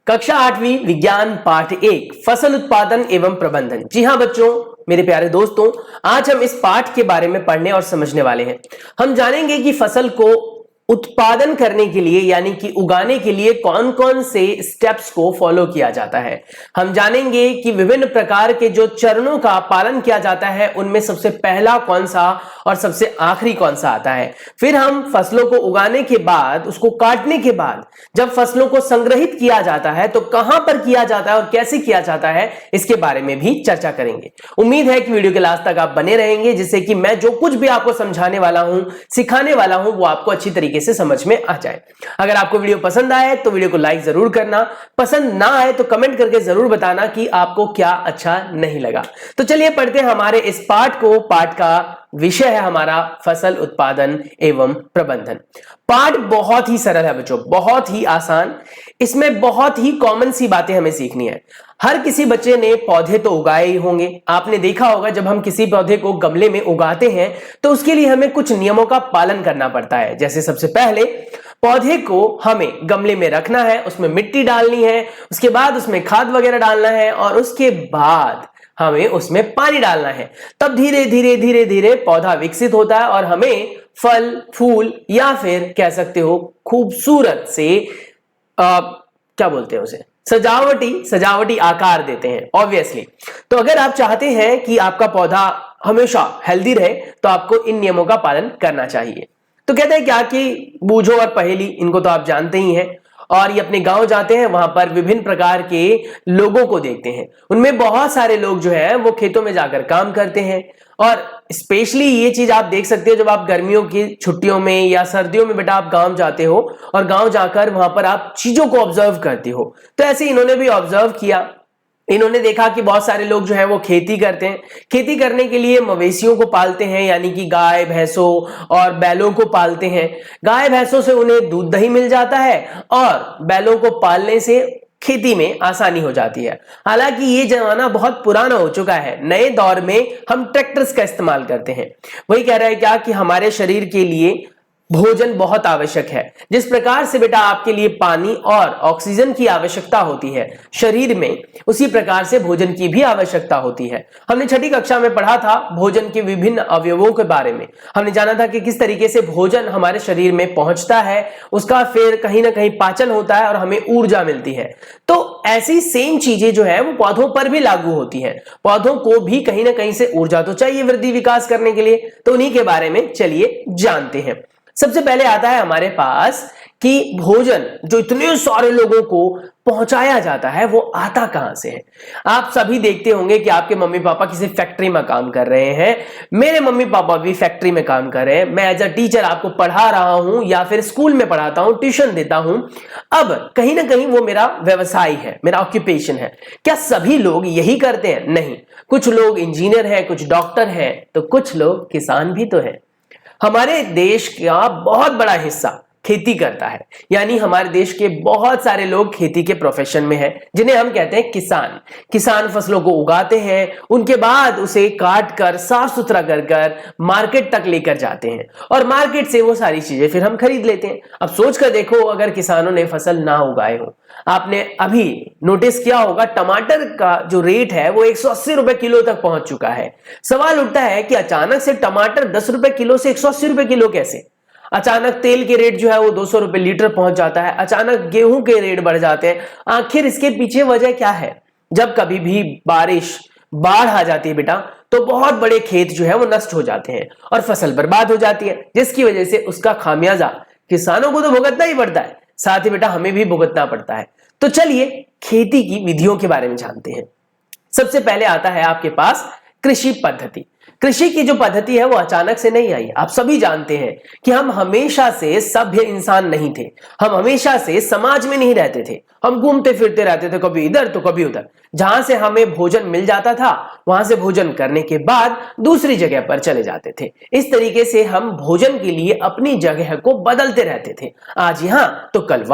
कक्षा 8वीं विज्ञान पाठ 1 फसल उत्पादन एवं प्रबंधन। जी हाँ बच्चों, मेरे प्यारे दोस्तों, आज हम इस पाठ के बारे में पढ़ने और समझने वाले हैं। हम जानेंगे कि फसल को उत्पादन करने के लिए यानी कि उगाने के लिए कौन कौन से स्टेप्स को फॉलो किया जाता है। हम जानेंगे कि विभिन्न प्रकार के जो चरणों का पालन किया जाता है उनमें सबसे पहला कौन सा और सबसे आखिरी कौन सा आता है। फिर हम फसलों को उगाने के बाद, उसको काटने के बाद जब फसलों को संग्रहित किया जाता है तो कहां पर किया जाता है और कैसे किया जाता है, इसके बारे में भी चर्चा करेंगे। उम्मीद है कि वीडियो के लास्ट तक आप बने रहेंगे, जिससे कि मैं जो कुछ भी आपको समझाने वाला हूं, सिखाने वाला हूं, वो आपको अच्छी तरीके से समझ में आ जाए। अगर आपको वीडियो पसंद आए तो वीडियो को लाइक जरूर करना, पसंद ना आए तो कमेंट करके जरूर बताना कि आपको क्या अच्छा नहीं लगा। तो चलिए पढ़ते हैं हमारे इस पाठ को। पाठ का विषय है हमारा फसल उत्पादन एवं प्रबंधन। पाठ बहुत ही सरल है बच्चों, बहुत ही आसान। इसमें बहुत ही कॉमन सी बातें हमें सीखनी है। हर किसी बच्चे ने पौधे तो उगाए ही होंगे। आपने देखा होगा जब हम किसी पौधे को गमले में उगाते हैं तो उसके लिए हमें कुछ नियमों का पालन करना पड़ता है। जैसे सबसे पहले पौधे को हमें गमले में रखना है, उसमें मिट्टी डालनी है, उसके बाद उसमें खाद वगैरह डालना है और उसके बाद हमें उसमें पानी डालना है। तब धीरे धीरे धीरे धीरे पौधा विकसित होता है और हमें फल फूल या फिर कह सकते हो खूबसूरत से क्या बोलते हैं उसे, सजावटी आकार देते हैं ऑब्वियसली। तो अगर आप चाहते हैं कि आपका पौधा हमेशा हेल्दी रहे तो आपको इन नियमों का पालन करना चाहिए। तो कहते हैं क्या कि बूझो और पहेली, इनको तो आप जानते ही हैं। और ये अपने गांव जाते हैं, वहां पर विभिन्न प्रकार के लोगों को देखते हैं। उनमें बहुत सारे लोग जो है वो खेतों में जाकर काम करते हैं। और स्पेशली ये चीज आप देख सकते हो जब आप गर्मियों की छुट्टियों में या सर्दियों में बेटा आप गांव जाते हो और गांव जाकर वहां पर आप चीजों को ऑब्जर्व करते हो। तो ऐसे इन्होंने भी ऑब्जर्व किया। इन्होंने देखा कि बहुत सारे लोग जो है वो खेती करते हैं। खेती करने के लिए मवेशियों को पालते हैं, यानी कि गाय भैंसों और बैलों को पालते हैं। गाय भैंसों से उन्हें दूध दही मिल जाता है और बैलों को पालने से खेती में आसानी हो जाती है। हालांकि ये जमाना बहुत पुराना हो चुका है। नए दौर में हम ट्रैक्टर्स का इस्तेमाल करते हैं। वही कह रहा है क्या कि हमारे शरीर के लिए भोजन बहुत आवश्यक है। जिस प्रकार से बेटा आपके लिए पानी और ऑक्सीजन की आवश्यकता होती है शरीर में, उसी प्रकार से भोजन की भी आवश्यकता होती है। हमने छठी कक्षा में पढ़ा था भोजन के विभिन्न अवयवों के बारे में। हमने जाना था कि किस तरीके से भोजन हमारे शरीर में पहुंचता है, उसका फिर कहीं ना कहीं पाचन होता है और हमें ऊर्जा मिलती है। तो ऐसी सेम चीजें जो है वो पौधों पर भी लागू होती हैं। पौधों को भी कहीं ना कहीं से ऊर्जा तो चाहिए वृद्धि विकास करने के लिए। तो उन्हीं के बारे में चलिए जानते हैं। सबसे पहले आता है हमारे पास कि भोजन जो इतने सारे लोगों को पहुंचाया जाता है वो आता कहां से है। आप सभी देखते होंगे कि आपके मम्मी पापा किसी फैक्ट्री में काम कर रहे हैं। मेरे मम्मी पापा भी फैक्ट्री में काम कर रहे हैं। मैं एज अ टीचर आपको पढ़ा रहा हूं या फिर स्कूल में पढ़ाता हूं, ट्यूशन देता हूं। अब कहीं ना कहीं वो मेरा व्यवसाय है, मेरा ऑक्यूपेशन है। क्या सभी लोग यही करते हैं? नहीं। कुछ लोग इंजीनियर हैं, कुछ डॉक्टर हैं, तो कुछ लोग किसान भी तो है। हमारे देश का बहुत बड़ा हिस्सा खेती करता है, यानी हमारे देश के बहुत सारे लोग खेती के प्रोफेशन में हैं, जिन्हें हम कहते हैं किसान। किसान फसलों को उगाते हैं, उनके बाद उसे काट कर साफ सुथरा कर मार्केट तक लेकर जाते हैं और मार्केट से वो सारी चीजें फिर हम खरीद लेते हैं। अब सोच कर देखो, अगर किसानों ने फसल ना उगाए हो, आपने अभी नोटिस किया होगा टमाटर का जो रेट है वो 180 रुपए किलो तक पहुंच चुका है। सवाल उठता है कि अचानक से टमाटर 10 रुपए किलो से 180 रुपए किलो कैसे? अचानक तेल के रेट जो है वो 200 रुपए लीटर पहुंच जाता है। अचानक गेहूं के रेट बढ़ जाते हैं। आखिर इसके पीछे वजह क्या है? जब कभी भी बाढ़ आ जाती है बेटा, तो बहुत बड़े खेत जो है वो नष्ट हो जाते हैं और फसल बर्बाद हो जाती है, जिसकी वजह से उसका खामियाजा किसानों को तो भुगतना ही पड़ता है, साथ ही बेटा हमें भी भुगतना पड़ता है। तो चलिए खेती की विधियों के बारे में जानते हैं। सबसे पहले आता है आपके पास कृषि पद्धति। कृषि की जो पद्धति है वो अचानक से नहीं आई। आप सभी जानते हैं कि हम हमेशा से सभ्य इंसान नहीं थे। हम हमेशा से समाज में नहीं रहते थे। हम घूमते फिरते रहते थे, कभी इधर तो कभी उधर। जहां से हमें भोजन मिल जाता था वहां से भोजन करने के बाद दूसरी जगह पर चले जाते थे। इस तरीके से हम भोजन के लिए अपनी जगह को बदलते रहते थे। आज यहां तो कल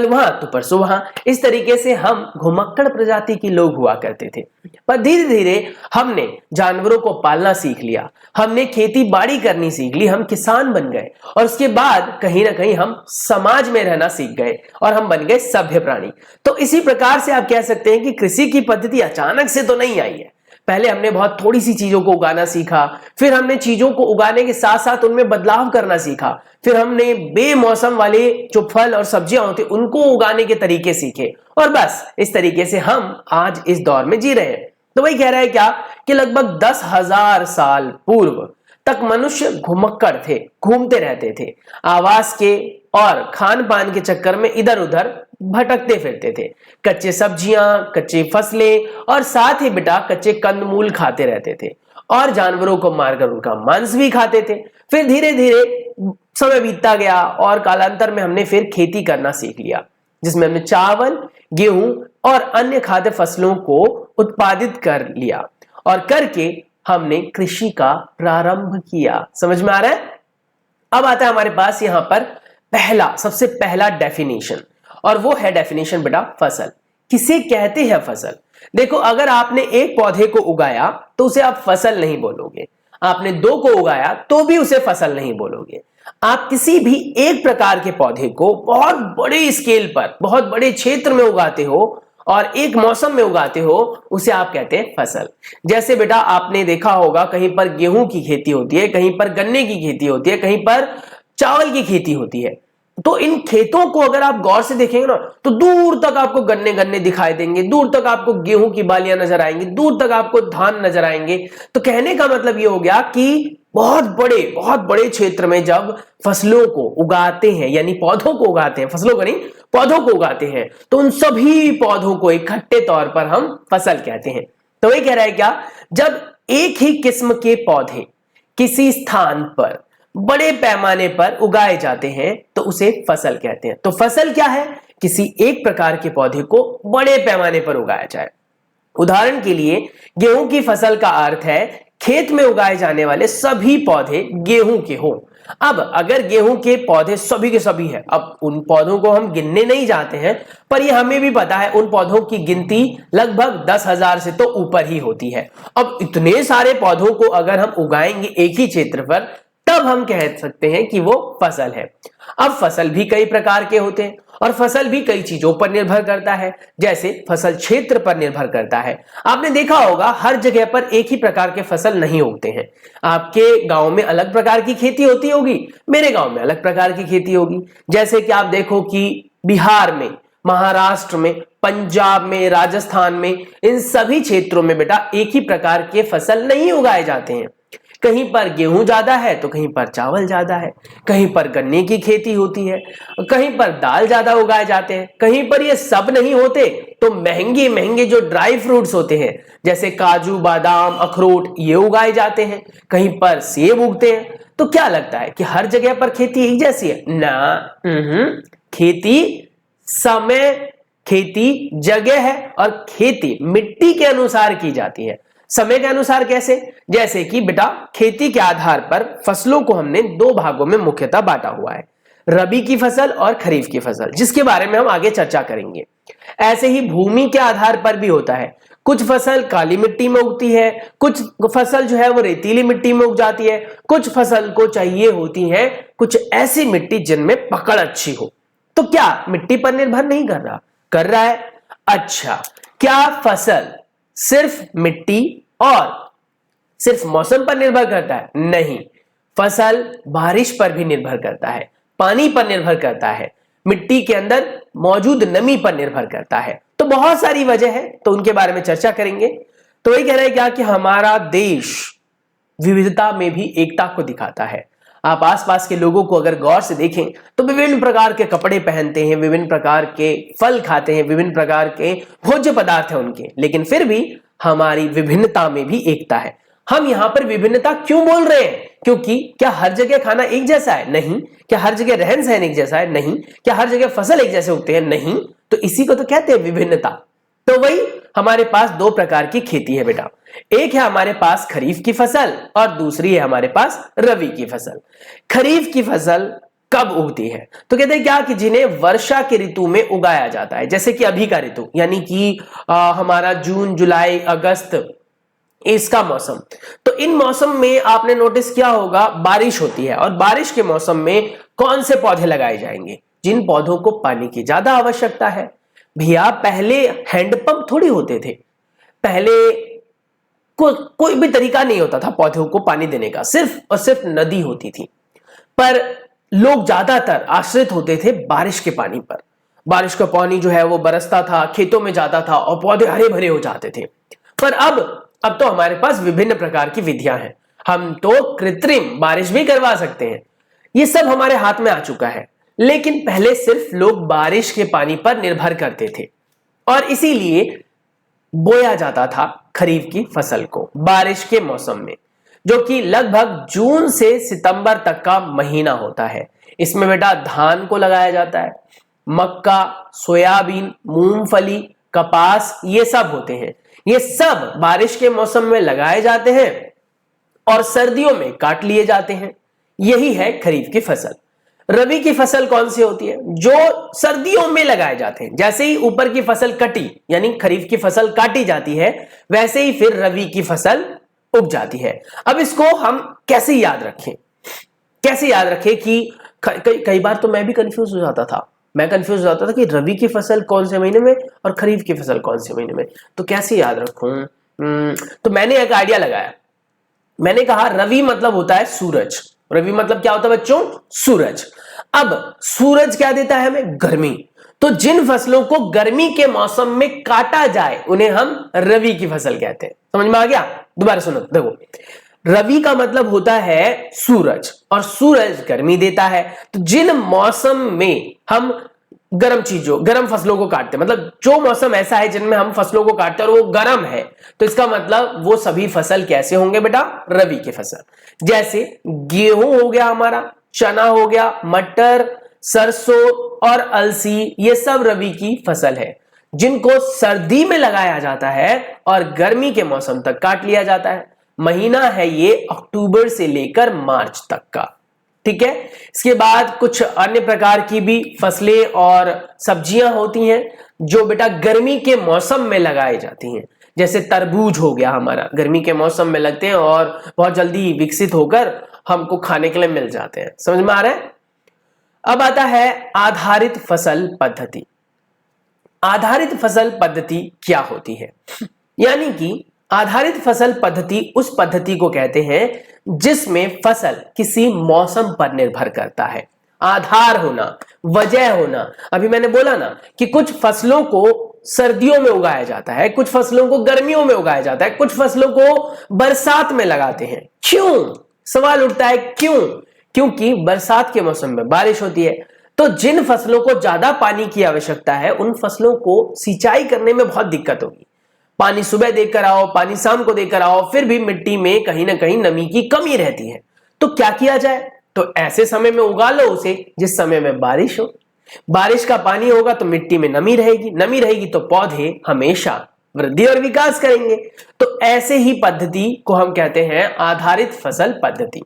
वहां तो परसों वहां। इस तरीके से हम घुमक्कड़ प्रजाति के लोग हुआ करते थे। पर धीरे धीरे हमने जानवरों को पालना संभालना सीख लिया, हमने खेती बाड़ी करनी सीख ली, हम किसान बन गए और उसके बाद कहीं ना कहीं हम समाज में रहना सीख गए और हम बन गए सभ्य प्राणी। तो इसी प्रकार से आप कह सकते हैं कि कृषि की पद्धति अचानक से तो नहीं आई है। पहले हमने बहुत थोड़ी सी चीजों को उगाना सीखा, फिर हमने चीजों को उगाने के साथ साथ उनमें बदलाव करना सीखा, फिर हमने बेमौसम वाले जो फल और सब्जियां होती उनको उगाने के तरीके सीखे और बस इस तरीके से हम आज इस दौर में जी रहे हैं। तो वही कह रहा है क्या कि लगभग 10,000 साल पूर्व तक मनुष्य घुमक्कड़ थे, घूमते रहते थे, आवास के और खान पान के चक्कर में इधर उधर भटकते फिरते थे। कच्चे सब्जियां, कच्ची फसलें और साथ ही बेटा कच्चे कंदमूल खाते रहते थे और जानवरों को मारकर उनका मांस भी खाते थे। फिर धीरे धीरे समय बीतता गया और कालांतर में हमने फिर खेती करना सीख लिया, जिसमें हमने चावल, गेहूं और अन्य खाद्य फसलों को उत्पादित कर लिया और करके हमने कृषि का प्रारंभ किया। समझ में आ रहा है? अब आता है हमारे पास यहां पर सबसे पहला डेफिनेशन और वो है डेफिनेशन बेटा फसल। किसे कहते हैं फसल? देखो, अगर आपने एक पौधे को उगाया तो उसे आप फसल नहीं बोलोगे, आपने 2 को उगाया तो भी उसे फसल नहीं बोलोगे। आप किसी भी एक प्रकार के पौधे को बहुत बड़े स्केल पर, बहुत बड़े क्षेत्र में उगाते हो और एक मौसम में उगाते हो, उसे आप कहते हैं फसल। जैसे बेटा आपने देखा होगा कहीं पर गेहूं की खेती होती है, कहीं पर गन्ने की खेती होती है, कहीं पर चावल की खेती होती है। तो इन खेतों को अगर आप गौर से देखेंगे ना तो दूर तक आपको गन्ने गन्ने दिखाई देंगे, दूर तक आपको गेहूं की बालियां नजर आएंगी, दूर तक आपको धान नजर आएंगे। तो कहने का मतलब ये हो गया कि बहुत बड़े क्षेत्र में जब फसलों को उगाते हैं, यानी पौधों को उगाते हैं, फसलों को नहीं पौधों को उगाते हैं, तो उन सभी पौधों को इकट्ठे तौर पर हम फसल कहते हैं। तो वही कह रहा है क्या, जब एक ही किस्म के पौधे किसी स्थान पर बड़े पैमाने पर उगाए जाते हैं तो उसे फसल कहते हैं। तो फसल क्या है? किसी एक प्रकार के पौधे को बड़े पैमाने पर उगाया जाए। उदाहरण के लिए गेहूं की फसल का अर्थ है खेत में उगाए जाने वाले सभी पौधे गेहूं के हो। अब अगर गेहूं के पौधे सभी के सभी है, अब उन पौधों को हम गिनने नहीं जाते हैं, पर यह हमें भी पता है उन पौधों की गिनती लगभग 10,000 से तो ऊपर ही होती है। अब इतने सारे पौधों को अगर हम उगाएंगे एक ही क्षेत्र पर, तब हम कह सकते हैं कि वो फसल है। अब फसल भी कई प्रकार के होते हैं और फसल भी कई चीजों पर निर्भर करता है, जैसे फसल क्षेत्र पर निर्भर करता है। आपने देखा होगा हर जगह पर एक ही प्रकार के फसल नहीं उगते हैं। आपके गांव में अलग प्रकार की खेती होती होगी, मेरे गांव में अलग प्रकार की खेती होगी। जैसे कि आप देखो कि बिहार में, महाराष्ट्र में, पंजाब में, राजस्थान में, इन सभी क्षेत्रों में बेटा एक ही प्रकार के फसल नहीं उगाए जाते हैं। कहीं पर गेहूं ज्यादा है तो कहीं पर चावल ज्यादा है, कहीं पर गन्ने की खेती होती है, कहीं पर दाल ज्यादा उगाए जाते हैं, कहीं पर ये सब नहीं होते तो महंगे महंगे जो ड्राई फ्रूट्स होते हैं जैसे काजू, बादाम, अखरोट, ये उगाए जाते हैं, कहीं पर सेब उगते हैं। तो क्या लगता है कि हर जगह पर खेती एक जैसी है? ना, खेती समय, खेती जगह है और खेती मिट्टी के अनुसार की जाती है। समय के अनुसार कैसे? जैसे कि बेटा खेती के आधार पर फसलों को हमने 2 भागों में मुख्यतः बांटा हुआ है, रबी की फसल और खरीफ की फसल, जिसके बारे में हम आगे चर्चा करेंगे। ऐसे ही भूमि के आधार पर भी होता है, कुछ फसल काली मिट्टी में उगती है, कुछ फसल जो है वो रेतीली मिट्टी में उग जाती है, कुछ फसल को चाहिए होती है कुछ ऐसी मिट्टी जिनमें पकड़ अच्छी हो। तो क्या मिट्टी पर निर्भर नहीं कर रहा? कर रहा है। अच्छा, क्या फसल सिर्फ मिट्टी और सिर्फ मौसम पर निर्भर करता है? नहीं, फसल बारिश पर भी निर्भर करता है, पानी पर निर्भर करता है, मिट्टी के अंदर मौजूद नमी पर निर्भर करता है। तो बहुत सारी वजह है, तो उनके बारे में चर्चा करेंगे। तो वही कह रहा है क्या कि हमारा देश विविधता में भी एकता को दिखाता है। आप आसपास के लोगों को अगर गौर से देखें तो विभिन्न प्रकार के कपड़े पहनते हैं, विभिन्न प्रकार के फल खाते हैं, विभिन्न प्रकार के भोज्य पदार्थ हैं उनके, लेकिन फिर भी हमारी विभिन्नता में भी एकता है। हम यहां पर विभिन्नता क्यों बोल रहे हैं? क्योंकि क्या हर जगह खाना एक जैसा है? नहीं। क्या हर जगह रहन सहन एक जैसा है? नहीं। क्या हर जगह फसल एक जैसे उगते हैं? नहीं। तो इसी को तो कहते हैं विभिन्नता। तो वही हमारे पास 2 प्रकार की खेती है बेटा, एक है हमारे पास खरीफ की फसल और दूसरी है हमारे पास रबी की फसल। खरीफ की फसल कब उगती है? तो कहते हैं क्या कि जिन्हें वर्षा के ऋतु में उगाया जाता है, जैसे कि अभी का ऋतु यानी कि हमारा जून, जुलाई, अगस्त, इसका मौसम। तो इन मौसम में आपने नोटिस किया होगा बारिश होती है, और बारिश के मौसम में कौन से पौधे लगाए जाएंगे? जिन पौधों को पानी की ज्यादा आवश्यकता है। भैया पहले हैंडपंप थोड़ी होते थे, पहले कोई भी तरीका नहीं होता था पौधों को पानी देने का, सिर्फ और सिर्फ नदी होती थी। पर लोग ज्यादातर आश्रित होते थे बारिश के पानी पर। बारिश का पानी जो है वो बरसता था, खेतों में जाता था और पौधे हरे भरे हो जाते थे। पर अब तो हमारे पास विभिन्न प्रकार की विधियां हैं, हम तो कृत्रिम बारिश भी करवा सकते हैं। ये सब हमारे हाथ में आ चुका है। लेकिन पहले सिर्फ लोग बारिश के पानी पर निर्भर करते थे, और इसीलिए बोया जाता था खरीफ की फसल को बारिश के मौसम में, जो कि लगभग जून से सितंबर तक का महीना होता है। इसमें बेटा धान को लगाया जाता है, मक्का, सोयाबीन, मूंगफली, कपास, ये सब होते हैं। ये सब बारिश के मौसम में लगाए जाते हैं और सर्दियों में काट लिए जाते हैं। यही है खरीफ की फसल। रबी की फसल कौन सी होती है? जो सर्दियों में लगाए जाते हैं। जैसे ही ऊपर की फसल कटी, यानी खरीफ की फसल काटी जाती है, वैसे ही फिर रबी की फसल उग जाती है। अब इसको हम कैसे याद रखें? कैसे याद रखें कि कई बार तो मैं भी कंफ्यूज हो जाता था। मैं कंफ्यूज हो जाता था कि रबी की फसल कौन से महीने में और खरीफ की फसल कौन से महीने में, तो कैसे याद रखूं? तो मैंने एक आइडिया लगाया। मैंने कहा रवि मतलब होता है सूरज। रवि मतलब क्या होता है बच्चों? सूरज। अब सूरज क्या देता है हमें? गर्मी। तो जिन फसलों को गर्मी के मौसम में काटा जाए उन्हें हम रवि की फसल कहते हैं। समझ में आ गया? दोबारा सुनो, देखो, रवि का मतलब होता है सूरज, और सूरज गर्मी देता है। तो जिन मौसम में हम गर्म फसलों को काटते हैं, मतलब जो मौसम ऐसा है जिनमें हम फसलों को काटते हैं और वो गर्म है, तो इसका मतलब वो सभी फसल कैसे होंगे बेटा? रबी की फसल। जैसे गेहूं हो गया हमारा, चना हो गया, मटर, सरसों और अलसी, ये सब रबी की फसल है, जिनको सर्दी में लगाया जाता है और गर्मी के मौसम तक काट लिया जाता है। महीना है ये अक्टूबर से लेकर मार्च तक का। ठीक है। इसके बाद कुछ अन्य प्रकार की भी फसलें और सब्जियां होती हैं जो बेटा गर्मी के मौसम में लगाई जाती हैं। जैसे तरबूज हो गया हमारा, गर्मी के मौसम में लगते हैं और बहुत जल्दी विकसित होकर हमको खाने के लिए मिल जाते हैं। समझ में आ रहा है? अब आता है आधारित फसल पद्धति। आधारित फसल पद्धति क्या होती है? यानी कि आधारित फसल पद्धति उस पद्धति को कहते हैं जिसमें फसल किसी मौसम पर निर्भर करता है। आधार होना, वजह होना। अभी मैंने बोला ना कि कुछ फसलों को सर्दियों में उगाया जाता है, कुछ फसलों को गर्मियों में उगाया जाता है, कुछ फसलों को बरसात में लगाते हैं। क्यों? सवाल उठता है क्यों? क्योंकि बरसात के मौसम में बारिश होती है, तो जिन फसलों को ज्यादा पानी की आवश्यकता है उन फसलों को सिंचाई करने में बहुत दिक्कत होगी। पानी सुबह देकर आओ, पानी शाम को देकर आओ, फिर भी मिट्टी में कहीं ना कहीं नमी की कमी रहती है। तो क्या किया जाए? तो ऐसे समय में उगा लो उसे जिस समय में बारिश हो। बारिश का पानी होगा तो मिट्टी में नमी रहेगी, नमी रहेगी तो पौधे हमेशा वृद्धि और विकास करेंगे। तो ऐसे ही पद्धति को हम कहते हैं आधारित फसल पद्धति।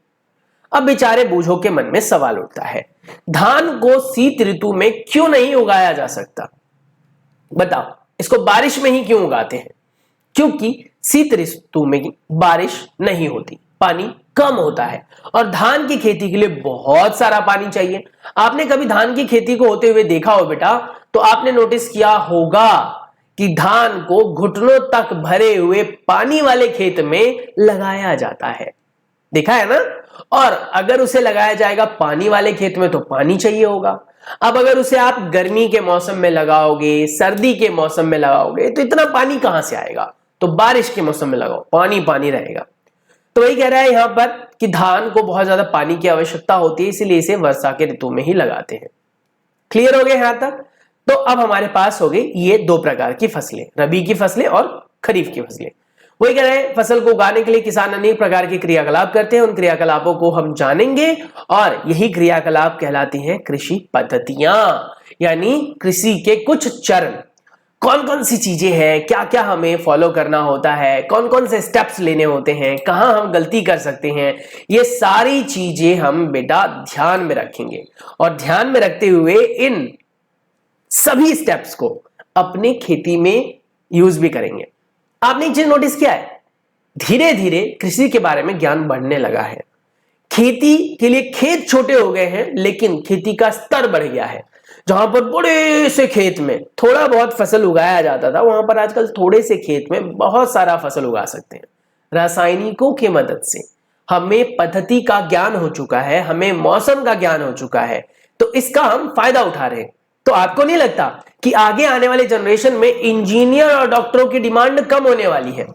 अब बेचारे बूझों के मन में सवाल उठता है, धान को शीत ऋतु में क्यों नहीं उगाया जा सकता? बताओ, इसको बारिश में ही क्यों उगाते हैं? क्योंकि शीत ऋतु में बारिश नहीं होती, पानी कम होता है और धान की खेती के लिए बहुत सारा पानी चाहिए। आपने कभी धान की खेती को होते हुए देखा हो बेटा, तो आपने नोटिस किया होगा कि धान को घुटनों तक भरे हुए पानी वाले खेत में लगाया जाता है। देखा है ना? और अगर उसे लगाया जाएगा पानी वाले खेत में तो पानी चाहिए होगा। अब अगर उसे आप गर्मी के मौसम में लगाओगे, सर्दी के मौसम में लगाओगे, तो इतना पानी कहां से आएगा? तो बारिश के मौसम में लगाओ, पानी पानी रहेगा। तो वही कह रहा है यहां पर कि धान को बहुत ज्यादा पानी की आवश्यकता होती है, इसीलिए इसे वर्षा के ऋतु में ही लगाते हैं। क्लियर हो गए यहां तक? तो अब हमारे पास हो गई ये दो प्रकार की फसलें, रबी की फसलें और खरीफ की फसलें। वही कह रहे हैं फसल को उगाने के लिए किसान अनेक प्रकार के क्रियाकलाप करते हैं। उन क्रियाकलापों को हम जानेंगे और यही क्रियाकलाप कहलाती हैं कृषि पद्धतियां, यानी कृषि के कुछ चरण। कौन कौन सी चीजें हैं, क्या क्या हमें फॉलो करना होता है, कौन कौन से स्टेप्स लेने होते हैं, कहां हम गलती कर सकते हैं, ये सारी चीजें हम बेटा ध्यान में रखेंगे और ध्यान में रखते हुए इन सभी स्टेप्स को अपने खेती में यूज भी करेंगे। आपने एक चीज नोटिस किया है, धीरे धीरे कृषि के बारे में ज्ञान बढ़ने लगा है। खेती के लिए खेत छोटे हो गए हैं, लेकिन खेती का स्तर बढ़ गया है। जहां पर बड़े से खेत में थोड़ा बहुत फसल उगाया जाता था, वहां पर आजकल थोड़े से खेत में बहुत सारा फसल उगा सकते हैं। रासायनिकों की मदद से हमें पद्धति का ज्ञान हो चुका है, हमें मौसम का ज्ञान हो चुका है, तो इसका हम फायदा उठा रहे हैं। तो आपको नहीं लगता कि आगे आने वाले जनरेशन में इंजीनियर और डॉक्टरों की डिमांड कम होने वाली है?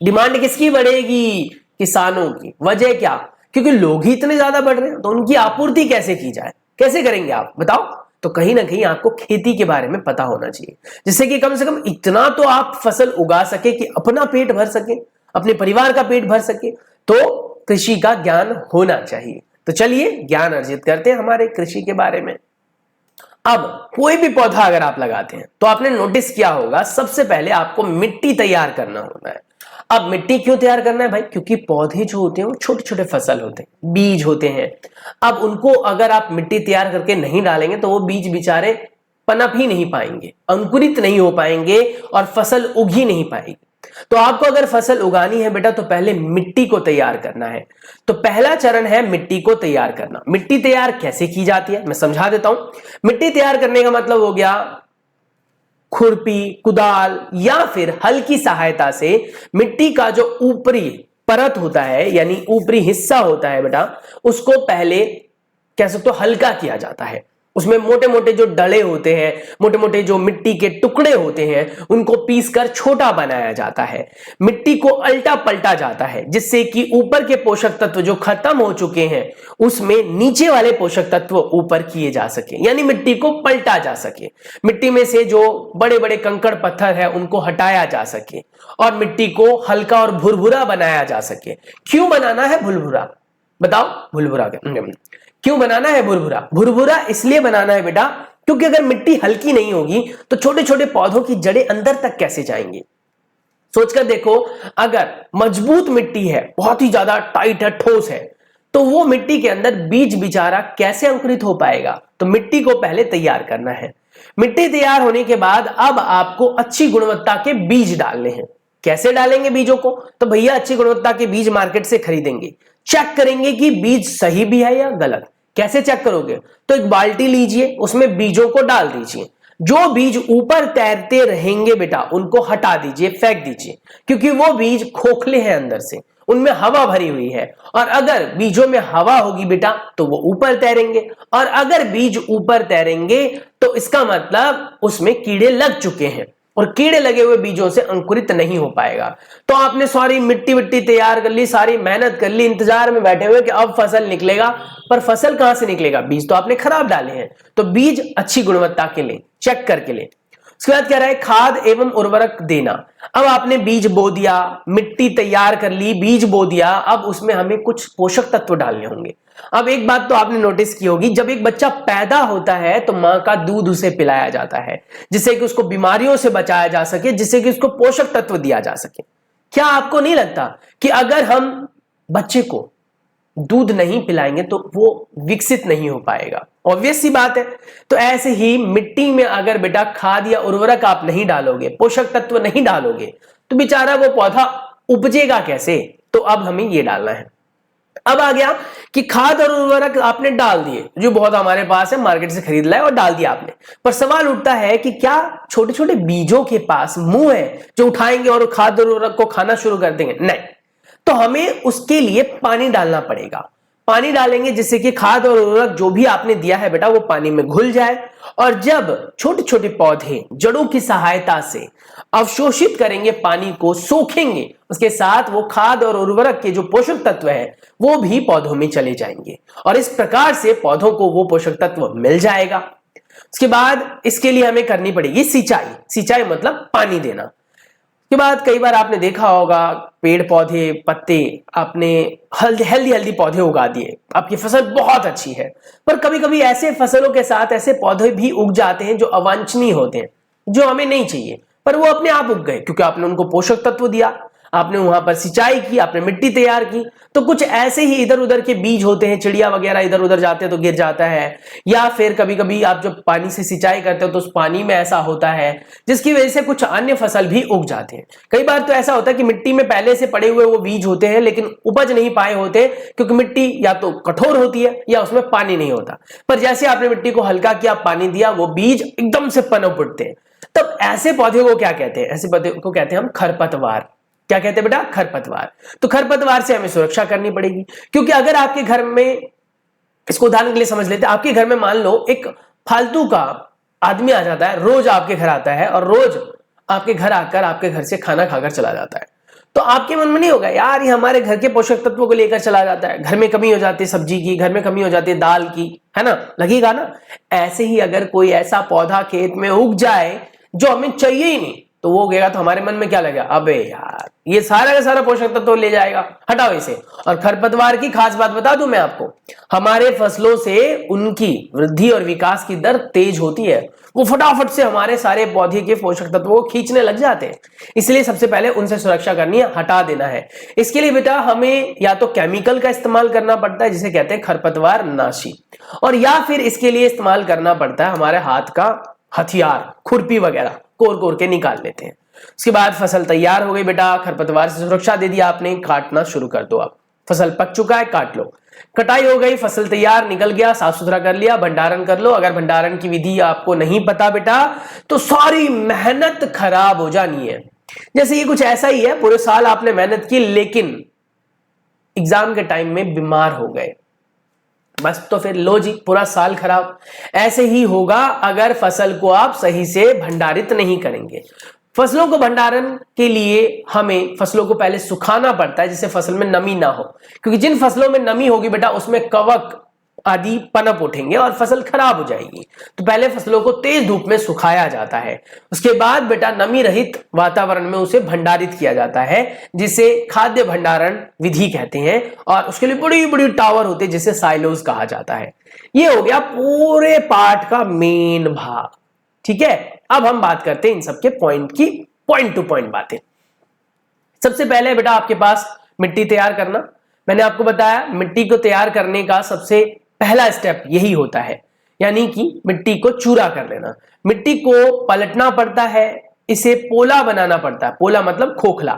डिमांड किसकी बढ़ेगी? किसानों की। वजह क्या? क्योंकि लोग ही इतने ज्यादा बढ़ रहे हैं, तो उनकी आपूर्ति कैसे की जाए? कैसे करेंगे आप बताओ? तो कहीं ना कहीं आपको खेती के बारे में पता होना चाहिए, जिससे कि कम से कम इतना तो आप फसल उगा सके कि अपना पेट भर सके, अपने परिवार का पेट भर सके। तो कृषि का ज्ञान होना चाहिए। तो चलिए ज्ञान अर्जित करते हैं हमारे कृषि के बारे में। अब कोई भी पौधा अगर आप लगाते हैं तो आपने नोटिस किया होगा, सबसे पहले आपको मिट्टी तैयार करना होता है। अब मिट्टी क्यों तैयार करना है भाई? क्योंकि पौधे जो होते हैं वो छोटे छोटे फसल होते हैं, बीज होते हैं। अब उनको अगर आप मिट्टी तैयार करके नहीं डालेंगे तो वो बीज बेचारे पनप ही नहीं पाएंगे, अंकुरित नहीं हो पाएंगे और फसल उग ही नहीं पाएगी। तो आपको अगर फसल उगानी है बेटा, तो पहले मिट्टी को तैयार करना है। तो पहला चरण है मिट्टी को तैयार करना। मिट्टी तैयार कैसे की जाती है मैं समझा देता हूं। मिट्टी तैयार करने का मतलब हो गया खुरपी, कुदाल या फिर हल की सहायता से मिट्टी का जो ऊपरी परत होता है, यानी ऊपरी हिस्सा होता है बेटा, उसको पहले कह सकते हो हल्का किया जाता है। उसमें मोटे मोटे जो डले होते हैं, मोटे मोटे जो मिट्टी के टुकड़े होते हैं, उनको पीसकर छोटा बनाया जाता है। मिट्टी को अल्टा पलटा जाता है, जिससे कि ऊपर के पोषक तत्व जो खत्म हो चुके हैं उसमें नीचे वाले पोषक तत्व ऊपर किए जा सके, यानी मिट्टी को पलटा जा सके। मिट्टी में से जो बड़े बड़े कंकड़ पत्थर है उनको हटाया जा सके और मिट्टी को हल्का और भुरभुरा बनाया जा सके। क्यों बनाना है भुरभुरा? बताओ भुरभुरा क्यों बनाना है? भुरभुरा भुरभुरा इसलिए बनाना है बेटा, क्योंकि अगर मिट्टी हल्की नहीं होगी तो छोटे छोटे पौधों की जड़ें अंदर तक कैसे जाएंगी? सोचकर देखो, अगर मजबूत मिट्टी है, बहुत ही ज्यादा टाइट है, ठोस है, तो वो मिट्टी के अंदर बीज बेचारा कैसे अंकुरित हो पाएगा? तो मिट्टी को पहले तैयार करना है। मिट्टी तैयार होने के बाद अब आपको अच्छी गुणवत्ता के बीज डालने हैं। कैसे डालेंगे बीजों को? तो भैया अच्छी गुणवत्ता के बीज मार्केट से खरीदेंगे, चेक करेंगे कि बीज सही भी है या गलत। कैसे चेक करोगे? तो एक बाल्टी लीजिए, उसमें बीजों को डाल दीजिए। जो बीज ऊपर तैरते रहेंगे बेटा, उनको हटा दीजिए, फेंक दीजिए, क्योंकि वो बीज खोखले हैं अंदर से, उनमें हवा भरी हुई है। और अगर बीजों में हवा होगी बेटा तो वो ऊपर तैरेंगे, और अगर बीज ऊपर तैरेंगे तो इसका मतलब उसमें कीड़े लग चुके हैं, और कीड़े लगे हुए बीजों से अंकुरित नहीं हो पाएगा। तो आपने सारी मिट्टी विट्टी तैयार कर ली, सारी मेहनत कर ली, इंतजार में बैठे हुए कि अब फसल निकलेगा, पर फसल कहां से निकलेगा? बीज तो आपने खराब डाले हैं। तो बीज अच्छी गुणवत्ता के लें, चेक करके लें। उसके बाद क्या रहा है? खाद एवं उर्वरक देना। अब आपने बीज बो दिया, मिट्टी तैयार कर ली, बीज बो दिया, अब उसमें हमें कुछ पोषक तत्व डालने होंगे। अब एक बात तो आपने नोटिस की होगी, जब एक बच्चा पैदा होता है तो मां का दूध उसे पिलाया जाता है, जिससे कि उसको बीमारियों से बचाया जा सके, जिससे कि उसको पोषक तत्व दिया जा सके। क्या आपको नहीं लगता कि अगर हम बच्चे को दूध नहीं पिलाएंगे तो वो विकसित नहीं हो पाएगा? ऑब्वियस सी बात है। तो ऐसे ही मिट्टी में अगर बेटा खाद या उर्वरक आप नहीं डालोगे, पोषक तत्व नहीं डालोगे, तो बेचारा वो पौधा उपजेगा कैसे? तो अब हमें ये डालना है। अब आ गया कि खाद और उर्वरक आपने डाल दिए, जो बहुत हमारे पास है, मार्केट से खरीद लाए और डाल दिया आपने। पर सवाल उठता है कि क्या छोटे छोटे बीजों के पास मुंह है जो उठाएंगे और खाद और उर्वरक को खाना शुरू कर देंगे? नहीं। तो हमें उसके लिए पानी डालना पड़ेगा। पानी डालेंगे जिससे कि खाद और उर्वरक जो भी आपने दिया है बेटा वो पानी में घुल जाए, और जब छोटे छोटे पौधे जड़ों की सहायता से अवशोषित करेंगे, पानी को सोखेंगे, उसके साथ वो खाद और उर्वरक के जो पोषक तत्व है वो भी पौधों में चले जाएंगे, और इस प्रकार से पौधों को वो पोषक तत्व मिल जाएगा। उसके बाद इसके लिए हमें करनी पड़ेगी सिंचाई। सिंचाई मतलब पानी देना। के बाद कई बार आपने देखा होगा पेड़ पौधे पत्ते आपने हेल्दी पौधे उगा दिए, आपकी फसल बहुत अच्छी है, पर कभी कभी ऐसे फसलों के साथ ऐसे पौधे भी उग जाते हैं जो अवांछनीय होते हैं, जो हमें नहीं चाहिए, पर वो अपने आप उग गए क्योंकि आपने उनको पोषक तत्व दिया। आपने वहां पर सिंचाई की, आपने मिट्टी तैयार की, तो कुछ ऐसे ही इधर उधर के बीज होते हैं, चिड़िया वगैरह इधर उधर जाते हैं तो गिर जाता है, या फिर कभी कभी आप जब पानी से सिंचाई करते हो तो उस पानी में ऐसा होता है जिसकी वजह से कुछ अन्य फसल भी उग जाते हैं। कई बार तो ऐसा होता है कि मिट्टी में पहले से पड़े हुए वो बीज होते हैं लेकिन उपज नहीं पाए होते, क्योंकि मिट्टी या तो कठोर होती है या उसमें पानी नहीं होता। पर जैसे आपने मिट्टी को हल्का किया, पानी दिया, वो बीज एकदम से पनप उठते हैं। तब ऐसे पौधे को क्या कहते हैं? ऐसे पौधे को कहते हैं हम खरपतवार। क्या कहते हैं बेटा? खरपतवार। तो खरपतवार से हमें सुरक्षा करनी पड़ेगी, क्योंकि अगर आपके घर में, इसको उदाहरण के लिए समझ लेते हैं, आपके घर में मान लो एक फालतू का आदमी आ जाता है, रोज आपके घर आता है और रोज आपके घर आकर आपके घर से खाना खाकर चला जाता है, तो आपके मन में नहीं होगा यार ये हमारे घर के पोषक तत्वों को लेकर चला जाता है, घर में कमी हो जाती है सब्जी की, घर में कमी हो जाती है दाल की, है ना, लगेगा ना। ऐसे ही अगर कोई ऐसा पौधा खेत में उग जाए जो हमें चाहिए ही नहीं, तो वो उगेगा तो हमारे मन में क्या लगेगा, अबे यार ये सारा का सारा पोषक तत्व ले जाएगा, हटाओ इसे। और खरपतवार की खास बात बता दूं मैं आपको, हमारे फसलों से उनकी वृद्धि और विकास की दर तेज होती है, वो फटाफट से हमारे सारे पौधे के पोषक तत्वों को खींचने लग जाते हैं। इसलिए सबसे पहले उनसे सुरक्षा करनी है, हटा देना है। इसके लिए बेटा हमें या तो केमिकल का इस्तेमाल करना पड़ता है जिसे कहते हैं खरपतवार नाशी, और या फिर इसके लिए इस्तेमाल करना पड़ता है हमारे हाथ का हथियार, खुरपी वगैरह कोर कोर के निकाल लेते हैं। उसके बाद फसल तैयार हो गई बेटा, खरपतवार से सुरक्षा दे दिया आपने, काटना शुरू कर दो। आप फसल पक चुका है, काट लो। कटाई हो गई, फसल तैयार, निकल गया, साफ सुथरा कर लिया, भंडारण कर लो। अगर भंडारण की विधि आपको नहीं पता बेटा तो सारी मेहनत खराब हो जानी है। जैसे ये कुछ ऐसा ही है, पूरे साल आपने मेहनत की लेकिन एग्जाम के टाइम में बीमार हो गए, बस तो फिर लो जी पूरा साल खराब। ऐसे ही होगा अगर फसल को आप सही से भंडारित नहीं करेंगे। फसलों को भंडारण के लिए हमें फसलों को पहले सुखाना पड़ता है जिससे फसल में नमी ना हो, क्योंकि जिन फसलों में नमी होगी बेटा उसमें कवक आदि पनप उठेंगे और फसल खराब हो जाएगी। तो पहले फसलों को तेज धूप में सुखाया जाता है, उसके बाद बेटा नमी रहित वातावरण में उसे भंडारित किया जाता है जिसे खाद्य भंडारण विधि कहते हैं, और उसके लिए बड़ी बड़ी टावर होते हैं जिसे साइलोज कहा जाता है। ये हो गया पूरे पाठ का मेन भाग, ठीक है। अब हम बात करते हैं इन सबके पॉइंट की, पॉइंट टू पॉइंट बातें। सबसे पहले बेटा आपके पास मिट्टी तैयार करना। मैंने आपको बताया मिट्टी को तैयार करने का सबसे पहला स्टेप यही होता है, यानी कि मिट्टी को चूरा कर लेना। मिट्टी को पलटना पड़ता है, इसे पोला बनाना पड़ता है, पोला मतलब खोखला,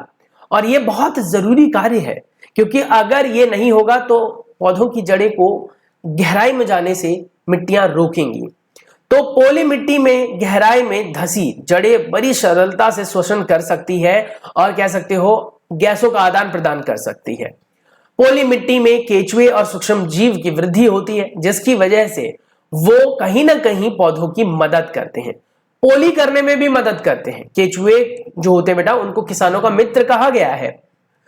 और यह बहुत जरूरी कार्य है क्योंकि अगर ये नहीं होगा तो पौधों की जड़ें को गहराई में जाने से मिट्टियां रोकेंगी। तो पोली मिट्टी में गहराई में धसी जड़ें बड़ी सरलता से श्वसन कर सकती है और कह सकते हो गैसों का आदान प्रदान कर सकती है। पोली मिट्टी में केचुए और सूक्ष्म जीव की वृद्धि होती है जिसकी वजह से वो कहीं ना कहीं पौधों की मदद करते हैं, पोली करने में भी मदद करते हैं। केचुए जो होते हैं बेटा उनको किसानों का मित्र कहा गया है।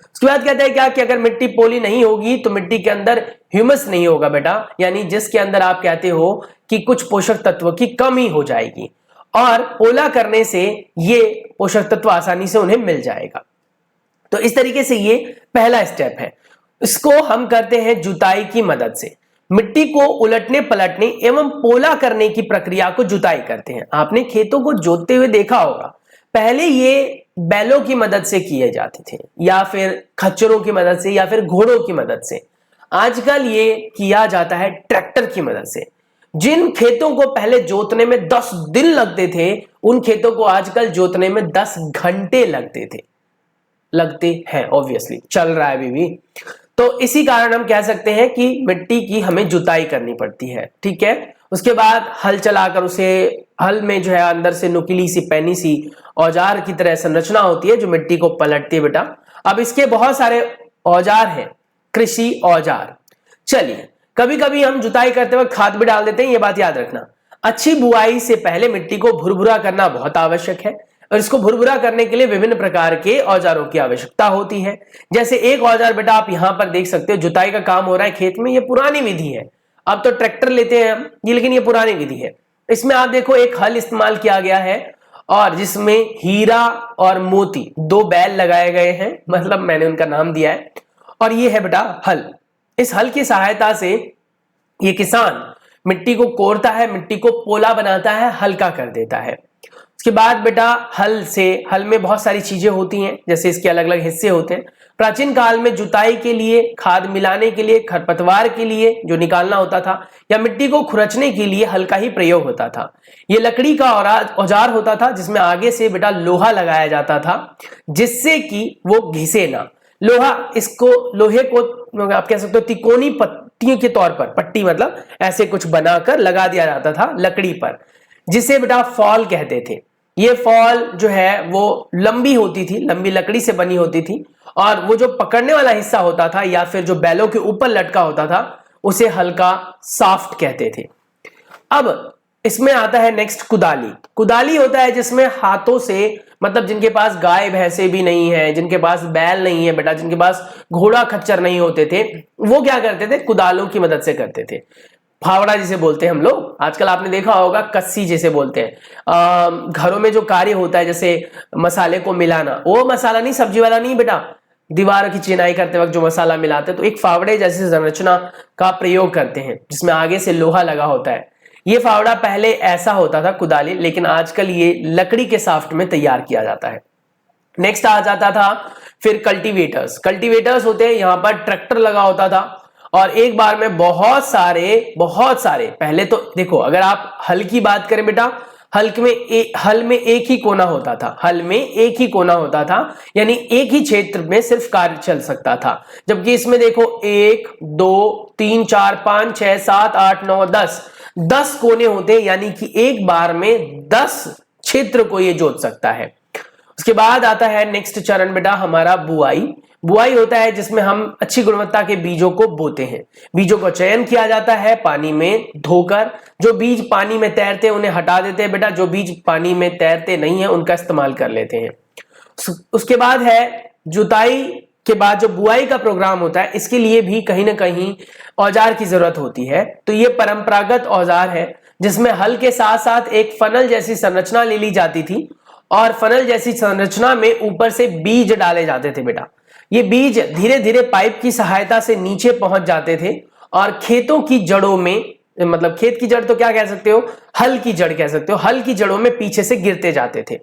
उसके बाद कहते हैं क्या कि अगर मिट्टी पोली नहीं होगी तो मिट्टी के अंदर ह्यूमस नहीं होगा बेटा, यानी जिसके अंदर आप कहते हो कि कुछ पोषक तत्व की कमी हो जाएगी, और पोला करने से ये पोषक तत्व आसानी से उन्हें मिल जाएगा। तो इस तरीके से ये पहला स्टेप है। इसको हम करते हैं जुताई की मदद से। मिट्टी को उलटने पलटने एवं पोला करने की प्रक्रिया को जुताई कहते हैं। आपने खेतों को जोतते हुए देखा होगा, पहले ये बैलों की मदद से किए जाते थे या फिर खच्चरों की मदद से या फिर घोड़ों की मदद से। आजकल ये किया जाता है ट्रैक्टर की मदद से। जिन खेतों को पहले जोतने में 10 दिन लगते थे उन खेतों को आजकल जोतने में 10 घंटे लगते हैं, ऑब्वियसली चल रहा है अभी भी। तो इसी कारण हम कह सकते हैं कि मिट्टी की हमें जुताई करनी पड़ती है, ठीक है। उसके बाद हल चलाकर उसे, हल में जो है अंदर से नुकीली सी पैनी सी औजार की तरह संरचना होती है जो मिट्टी को पलटती है बेटा। अब इसके बहुत सारे औजार हैं, कृषि औजार। चलिए, कभी कभी हम जुताई करते वक्त खाद भी डाल देते हैं, ये बात याद रखना। अच्छी बुआई से पहले मिट्टी को भुरभुरा करना बहुत आवश्यक है, और इसको भुरभुरा करने के लिए विभिन्न प्रकार के औजारों की आवश्यकता होती है। जैसे एक औजार बेटा आप यहां पर देख सकते हो, जुताई का काम हो रहा है खेत में, ये पुरानी विधि है, अब तो ट्रैक्टर लेते हैं हम, ये लेकिन ये पुरानी विधि है। इसमें आप देखो एक हल इस्तेमाल किया गया है और जिसमें हीरा और मोती 2 बैल लगाए गए हैं, मतलब मैंने उनका नाम दिया है, और ये है बेटा हल। इस हल की सहायता से ये किसान मिट्टी को कोड़ता है, मिट्टी को पोला बनाता है, हल्का कर देता है। उसके बाद बेटा हल में बहुत सारी चीजें होती हैं, जैसे इसके अलग अलग हिस्से होते हैं। प्राचीन काल में जुताई के लिए, खाद मिलाने के लिए, खरपतवार के लिए जो निकालना होता था, या मिट्टी को खुरचने के लिए हल का ही प्रयोग होता था। ये लकड़ी का औजार होता था जिसमें आगे से बेटा लोहा लगाया जाता था जिससे कि वो घिसे ना। लोहे को आप कह सकते हो तिकोनी पट्टियों के तौर पर, पट्टी मतलब ऐसे कुछ बनाकर लगा दिया जाता था लकड़ी पर, जिसे बेटा फॉल कहते थे। ये फॉल जो है वो लंबी होती थी, लंबी लकड़ी से बनी होती थी, और वो जो पकड़ने वाला हिस्सा होता था या फिर जो बैलों के ऊपर लटका होता था उसे हल्का साफ्ट कहते थे। अब इसमें आता है नेक्स्ट कुदाली। कुदाली होता है जिसमें हाथों से, मतलब जिनके पास गाय भैंसे भी नहीं है, जिनके पास बैल नहीं है बेटा, जिनके पास घोड़ा खच्चर नहीं होते थे, वो क्या करते थे, कुदालों की मदद से करते थे। फावड़ा जिसे बोलते हैं हम लोग, आजकल आपने देखा होगा कस्सी जिसे बोलते हैं। घरों में जो कार्य होता है जैसे मसाले को मिलाना, वो मसाला नहीं, सब्जी वाला नहीं बेटा, दीवार की चिनाई करते वक्त जो मसाला मिलाते हैं, तो एक फावड़े जैसी संरचना का प्रयोग करते हैं जिसमें आगे से लोहा लगा होता है। ये फावड़ा पहले ऐसा होता था कुदाली, लेकिन आजकल ये लकड़ी के साफ्ट में तैयार किया जाता है। नेक्स्ट आ जाता था फिर कल्टीवेटर्स। कल्टीवेटर्स होते हैं, यहां पर ट्रैक्टर लगा होता था और एक बार में बहुत सारे पहले तो देखो, अगर आप हल की बात करें बेटा, हल में एक ही कोना होता था, हल में एक ही कोना होता था, यानी एक ही क्षेत्र में सिर्फ कार्य चल सकता था। जबकि इसमें देखो 1 2 3 4 5 6 7 8 9 10 कोने होते हैं, यानी कि एक बार में 10 क्षेत्र को ये जोत सकता है। उसके बाद आता है नेक्स्ट चरण बेटा हमारा बुआई। बुआई होता है जिसमें हम अच्छी गुणवत्ता के बीजों को बोते हैं। बीजों का चयन किया जाता है पानी में धोकर। जो बीज पानी में तैरते हैं उन्हें हटा देते हैं बेटा, जो बीज पानी में तैरते नहीं है उनका इस्तेमाल कर लेते हैं। उसके बाद है जुताई के बाद जो बुआई का प्रोग्राम होता है, इसके लिए भी कहीं ना कहीं औजार की जरूरत होती है। तो ये परंपरागत औजार है जिसमें हल के साथ साथ एक फनल जैसी संरचना ले ली जाती थी, और फनल जैसी संरचना में ऊपर से बीज डाले जाते थे बेटा। ये बीज धीरे धीरे पाइप की सहायता से नीचे पहुंच जाते थे और खेतों की जड़ों में, मतलब खेत की जड़ तो क्या कह सकते हो, हल की जड़ कह सकते हो, हल की जड़ों में पीछे से गिरते जाते थे।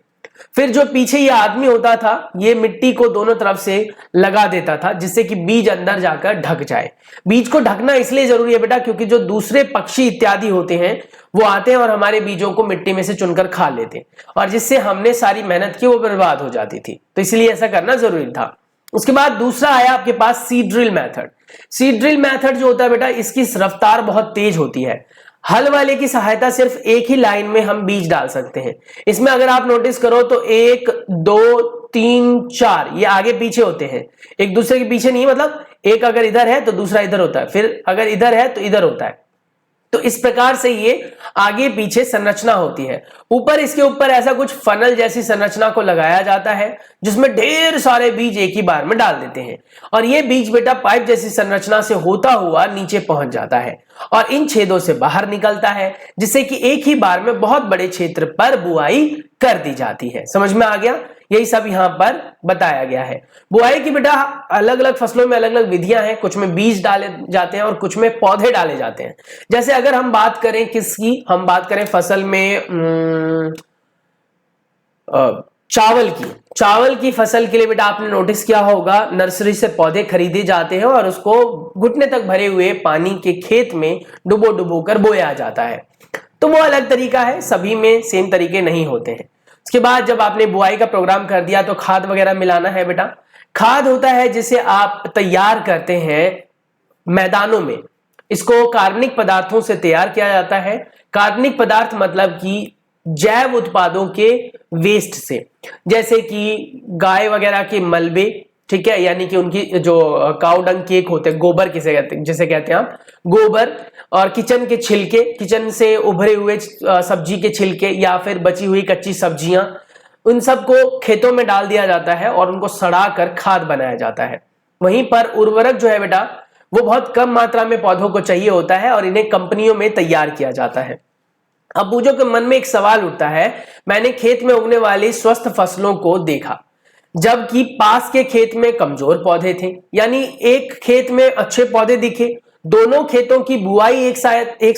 फिर जो पीछे ये आदमी होता था, ये मिट्टी को दोनों तरफ से लगा देता था जिससे कि बीज अंदर जाकर ढक जाए। बीज को ढकना इसलिए जरूरी है बेटा क्योंकि जो दूसरे पक्षी इत्यादि होते हैं वो आते हैं और हमारे बीजों को मिट्टी में से चुनकर खा लेते हैं, और जिससे हमने सारी मेहनत की वो बर्बाद हो जाती थी। तो इसलिए ऐसा करना जरूरी था। उसके बाद दूसरा आया आपके पास seed drill method. Seed drill method जो होता है बेटा, इसकी रफ्तार बहुत तेज होती है। हल वाले की सहायता सिर्फ एक ही लाइन में हम बीज डाल सकते हैं। इसमें अगर आप नोटिस करो तो 1 2 3 4 ये आगे पीछे होते हैं, एक दूसरे के पीछे नहीं, मतलब एक अगर इधर है तो दूसरा इधर होता है, फिर अगर इधर है तो इधर होता है। तो इस प्रकार से ये आगे पीछे संरचना होती है। ऊपर इसके ऊपर ऐसा कुछ फनल जैसी संरचना को लगाया जाता है जिसमें ढेर सारे बीज एक ही बार में डाल देते हैं, और ये बीज बेटा पाइप जैसी संरचना से होता हुआ नीचे पहुंच जाता है और इन छेदों से बाहर निकलता है, जिससे कि एक ही बार में बहुत बड़े क्षेत्र पर बुआई कर दी जाती है। समझ में आ गया? यही सब यहां पर बताया गया है। बुआई की बेटा अलग अलग फसलों में अलग अलग विधियां हैं, कुछ में बीज डाले जाते हैं और कुछ में पौधे डाले जाते हैं। जैसे अगर हम बात करें किसकी, हम बात करें फसल में चावल की फसल के लिए बेटा आपने नोटिस किया होगा नर्सरी से पौधे खरीदे जाते हैं और उसको घुटने तक भरे हुए पानी के खेत में डुबो कर बोया जाता है। तो वो अलग तरीका है, सभी में सेम तरीके नहीं होते हैं। उसके बाद जब आपने बुआई का प्रोग्राम कर दिया तो खाद वगैरह मिलाना है बेटा। खाद होता है जिसे आप तैयार करते हैं मैदानों में, इसको कार्बनिक पदार्थों से तैयार किया जाता है। कार्बनिक पदार्थ मतलब कि जैव उत्पादों के वेस्ट से, जैसे कि गाय वगैरह के मलबे, ठीक है, यानी कि उनकी जो काउ डंग केक होते हैं, गोबर जिसे कहते हैं आप, गोबर, और किचन के छिलके, किचन से उभरे हुए सब्जी के छिलके या फिर बची हुई कच्ची सब्जियां, उन सबको खेतों में डाल दिया जाता है और उनको सड़ा कर खाद बनाया जाता है। वहीं पर उर्वरक जो है बेटा वो बहुत कम मात्रा में पौधों को चाहिए होता है और इन्हें कंपनियों में तैयार किया जाता है। अब बूझो के मन में एक सवाल उठता है, मैंने खेत में उगने वाली स्वस्थ फसलों को देखा जबकि पास के खेत में कमजोर पौधे थे, यानी एक खेत में अच्छे पौधे दिखे, दोनों खेतों की बुआई एक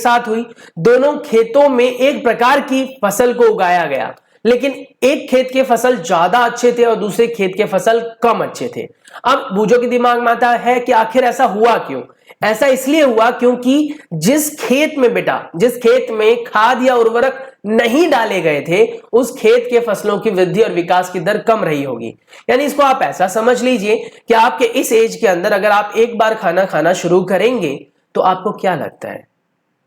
साथ हुई, दोनों खेतों में एक प्रकार की फसल को उगाया गया, लेकिन एक खेत के फसल ज्यादा अच्छे थे और दूसरे खेत के फसल कम अच्छे थे। अब बूझो के दिमाग में आता है कि आखिर ऐसा हुआ क्यों? ऐसा इसलिए हुआ क्योंकि जिस खेत में खाद या उर्वरक नहीं डाले गए थे, उस खेत के फसलों की वृद्धि और विकास की दर कम रही होगी। यानी इसको आप ऐसा समझ लीजिए कि आपके इस एज के अंदर अगर आप एक बार खाना खाना शुरू करेंगे तो आपको क्या लगता है,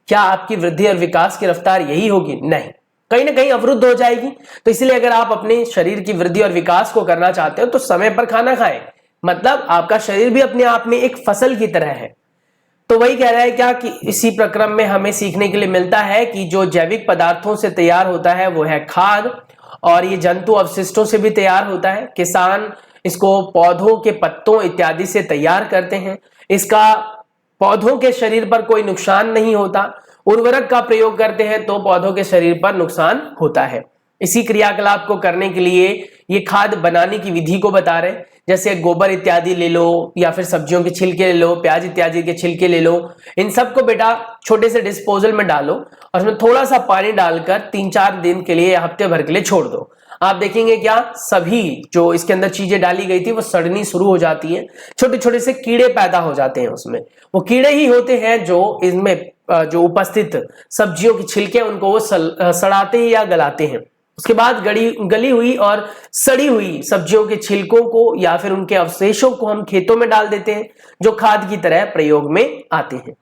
क्या आपकी वृद्धि और विकास की रफ्तार यही होगी? नहीं, कहीं ना कहीं अवरुद्ध हो जाएगी। तो इसलिए अगर आप अपने शरीर की वृद्धि और विकास को करना चाहते हो तो समय पर खाना खाएं। मतलब आपका शरीर भी अपने आप में एक फसल की तरह है। तो वही कह रहा है क्या कि इसी प्रक्रम में हमें सीखने के लिए मिलता है कि जो जैविक पदार्थों से तैयार होता है वो है खाद, और ये जंतु अवशिष्टों से भी तैयार होता है। किसान इसको पौधों के पत्तों इत्यादि से तैयार करते हैं। इसका पौधों के शरीर पर कोई नुकसान नहीं होता। उर्वरक का प्रयोग करते हैं तो पौधों के शरीर पर नुकसान होता है। इसी क्रियाकलाप को करने के लिए ये खाद बनाने की विधि को बता रहे हैं। जैसे गोबर इत्यादि ले लो, या फिर सब्जियों के छिलके ले लो, प्याज इत्यादि के छिलके ले लो। इन सबको बेटा छोटे से डिस्पोजल में डालो और उसमें थोड़ा सा पानी डालकर 3-4 दिन के लिए, हफ्ते भर के लिए छोड़ दो। आप देखेंगे क्या सभी जो इसके अंदर चीजें डाली गई थी वो सड़नी शुरू हो जाती है। छोटे छोटे से कीड़े पैदा हो जाते हैं उसमें। वो कीड़े ही होते हैं जो इसमें जो उपस्थित सब्जियों के छिलके उनको वो सड़ाते हैं या गलाते हैं। उसके बाद गली हुई और सड़ी हुई सब्जियों के छिलकों को या फिर उनके अवशेषों को हम खेतों में डाल देते हैं, जो खाद की तरह प्रयोग में आते हैं।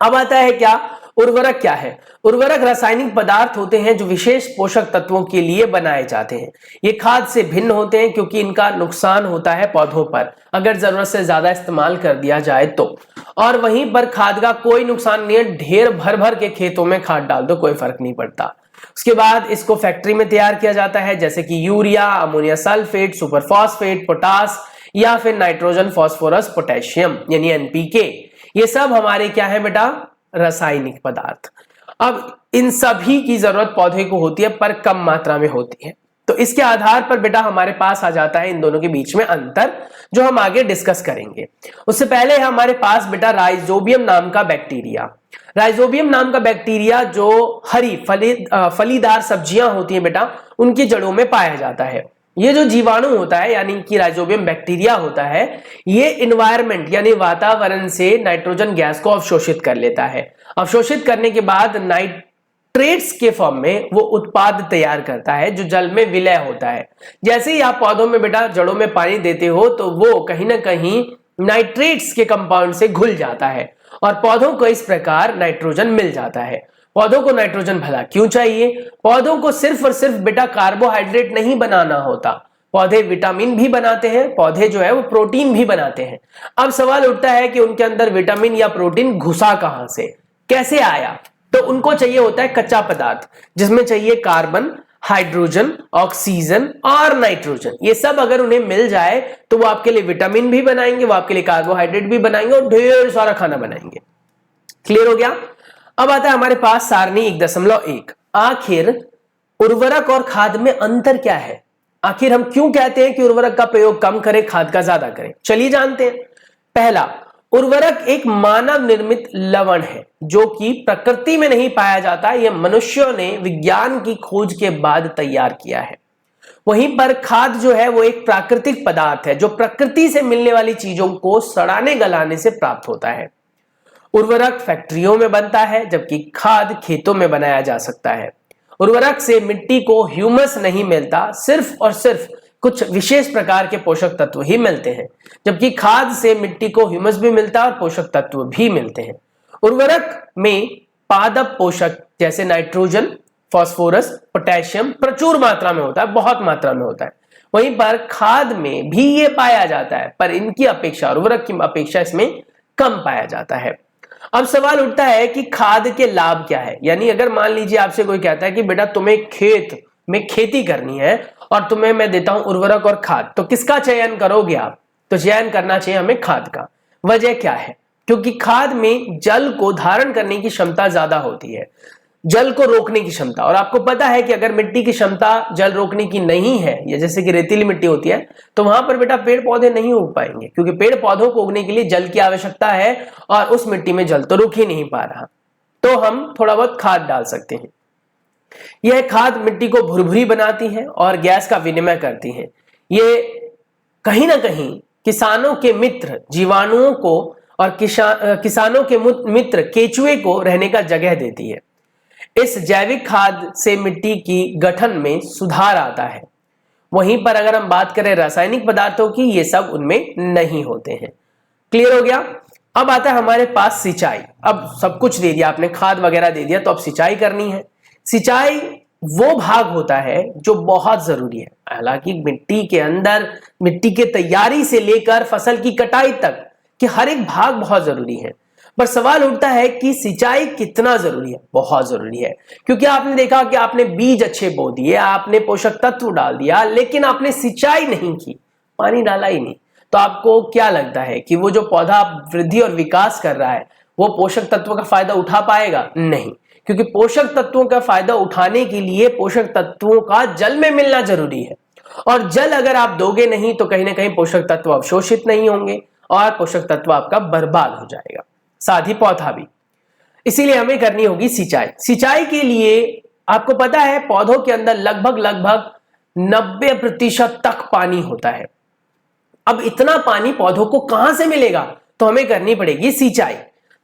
अब आता है क्या, उर्वरक क्या है? उर्वरक रासायनिक पदार्थ होते हैं जो विशेष पोषक तत्वों के लिए बनाए जाते हैं। ये खाद से भिन्न होते हैं क्योंकि इनका नुकसान होता है पौधों पर अगर जरूरत से ज्यादा इस्तेमाल कर दिया जाए तो। और वहीं पर खाद का कोई नुकसान नहीं है, ढेर भर भर के खेतों में खाद डाल दो, कोई फर्क नहीं पड़ता। उसके बाद इसको फैक्ट्री में तैयार किया जाता है, जैसे कि urea, ammonia sulphate, super phosphate, potash या फिर नाइट्रोजन फॉस्फोरस पोटेशियम यानी एनपीके। ये सब हमारे क्या है बेटा, रासायनिक पदार्थ। अब इन सभी की जरूरत पौधे को होती है पर कम मात्रा में होती है। तो इसके आधार पर बेटा हमारे पास आ जाता है इन दोनों के बीच में अंतर, जो हम आगे डिस्कस करेंगे। उससे पहले हमारे पास बेटा राइजोबियम नाम का बैक्टीरिया। राइजोबियम नाम का बैक्टीरिया जो हरी फलीदार सब्जियां होती हैं बेटा, उनकी जड़ों में पाया जाता है। ये जो जीवाणु होता है यानी कि राइजोबियम बैक्टीरिया होता है, ये इन्वायरमेंट यानी वातावरण से नाइट्रोजन गैस को अवशोषित कर लेता है। अवशोषित करने के बाद नाइट्रेट्स के फॉर्म में वो उत्पाद तैयार करता है जो जल में विलय होता है। जैसे ही आप पौधों में बेटा जड़ों में पानी देते हो तो वो कहीं ना कहीं नाइट्रेट्स के कंपाउंड से घुल जाता है और पौधों को इस प्रकार नाइट्रोजन मिल जाता है। पौधों को नाइट्रोजन भला क्यों चाहिए? पौधों को सिर्फ और सिर्फ बेटा कार्बोहाइड्रेट नहीं बनाना होता, पौधे विटामिन भी बनाते हैं, पौधे जो है वो प्रोटीन भी बनाते हैं। अब सवाल उठता है कि उनके अंदर विटामिन या प्रोटीन घुसा कहां से, कैसे आया? तो उनको चाहिए होता है कच्चा पदार्थ, जिसमें चाहिए कार्बन, हाइड्रोजन, ऑक्सीजन और नाइट्रोजन। ये सब अगर उन्हें मिल जाए तो वो आपके लिए विटामिन भी बनाएंगे, वो आपके लिए कार्बोहाइड्रेट भी बनाएंगे और ढेर सारा खाना बनाएंगे। क्लियर हो गया? अब आता है हमारे पास सारणी 1.1। आखिर उर्वरक और खाद में अंतर क्या है? आखिर हम क्यों कहते हैं कि उर्वरक का प्रयोग कम करें, खाद का ज्यादा करें? चलिए जानते हैं। पहला, उर्वरक एक मानव निर्मित लवण है जो कि प्रकृति में नहीं पाया जाता, यह मनुष्यों ने विज्ञान की खोज के बाद तैयार किया है। वहीं पर खाद जो है वो एक प्राकृतिक पदार्थ है जो प्रकृति से मिलने वाली चीजों को सड़ाने गलाने से प्राप्त होता है। उर्वरक फैक्ट्रियों में बनता है जबकि खाद खेतों में बनाया जा सकता है। उर्वरक से मिट्टी को ह्यूमस नहीं मिलता, सिर्फ और सिर्फ कुछ विशेष प्रकार के पोषक तत्व ही मिलते हैं, जबकि खाद से मिट्टी को ह्यूमस भी मिलता है और पोषक तत्व भी मिलते हैं। उर्वरक में पादप पोषक जैसे नाइट्रोजन, फास्फोरस, पोटेशियम प्रचुर मात्रा में होता है, बहुत मात्रा में होता है। वहीं पर खाद में भी ये पाया जाता है पर इनकी अपेक्षा, उर्वरक की अपेक्षा इसमें कम पाया जाता है। अब सवाल उठता है कि खाद के लाभ क्या है? यानी अगर मान लीजिए आपसे कोई कहता है कि बेटा तुम्हें खेत में खेती करनी है और तुम्हें मैं देता हूं उर्वरक और खाद, तो किसका चयन करोगे आप? तो चयन करना चाहिए हमें खाद का। वजह क्या है? क्योंकि खाद में जल को धारण करने की क्षमता ज्यादा होती है, जल को रोकने की क्षमता। और आपको पता है कि अगर मिट्टी की क्षमता जल रोकने की नहीं है, या जैसे कि रेतीली मिट्टी होती है, तो वहां पर बेटा पेड़ पौधे नहीं उग पाएंगे, क्योंकि पेड़ पौधों को उगने के लिए जल की आवश्यकता है और उस मिट्टी में जल तो रुक ही नहीं पा रहा। तो हम थोड़ा बहुत खाद डाल सकते हैं। यह खाद मिट्टी को भुरभुरी बनाती है और गैस का विनिमय करती है। ये कहीं ना कहीं किसानों के मित्र जीवाणुओं को और किसानों के मित्र केचुए को रहने का जगह देती है। इस जैविक खाद से मिट्टी की गठन में सुधार आता है। वहीं पर अगर हम बात करें रासायनिक पदार्थों की, ये सब उनमें नहीं होते हैं। क्लियर हो गया। अब आता है हमारे पास सिंचाई। अब सब कुछ दे दिया आपने, खाद वगैरह दे दिया, तो अब सिंचाई करनी है। सिंचाई वो भाग होता है जो बहुत जरूरी है। हालांकि मिट्टी के अंदर, मिट्टी के तैयारी से लेकर फसल की कटाई तक कि हर एक भाग बहुत जरूरी है, पर सवाल उठता है कि सिंचाई कितना जरूरी है। बहुत जरूरी है, क्योंकि आपने देखा कि आपने बीज अच्छे बो दिए, आपने पोषक तत्व डाल दिया, लेकिन आपने सिंचाई नहीं की, पानी डाला ही नहीं, तो आपको क्या लगता है कि वो जो पौधा वृद्धि और विकास कर रहा है वो पोषक तत्वों का फायदा उठा पाएगा? नहीं, क्योंकि पोषक तत्वों का फायदा उठाने के लिए पोषक तत्वों का जल में मिलना जरूरी है, और जल अगर आप दोगे नहीं तो कहीं ना कहीं पोषक तत्व अवशोषित नहीं होंगे और पोषक तत्व आपका बर्बाद हो जाएगा, साथ ही पौधा भी। इसीलिए हमें करनी होगी सिंचाई। सिंचाई के लिए आपको पता है पौधों के अंदर लगभग 90% तक पानी होता है। अब इतना पानी पौधों को कहां से मिलेगा? तो हमें करनी पड़ेगी सिंचाई।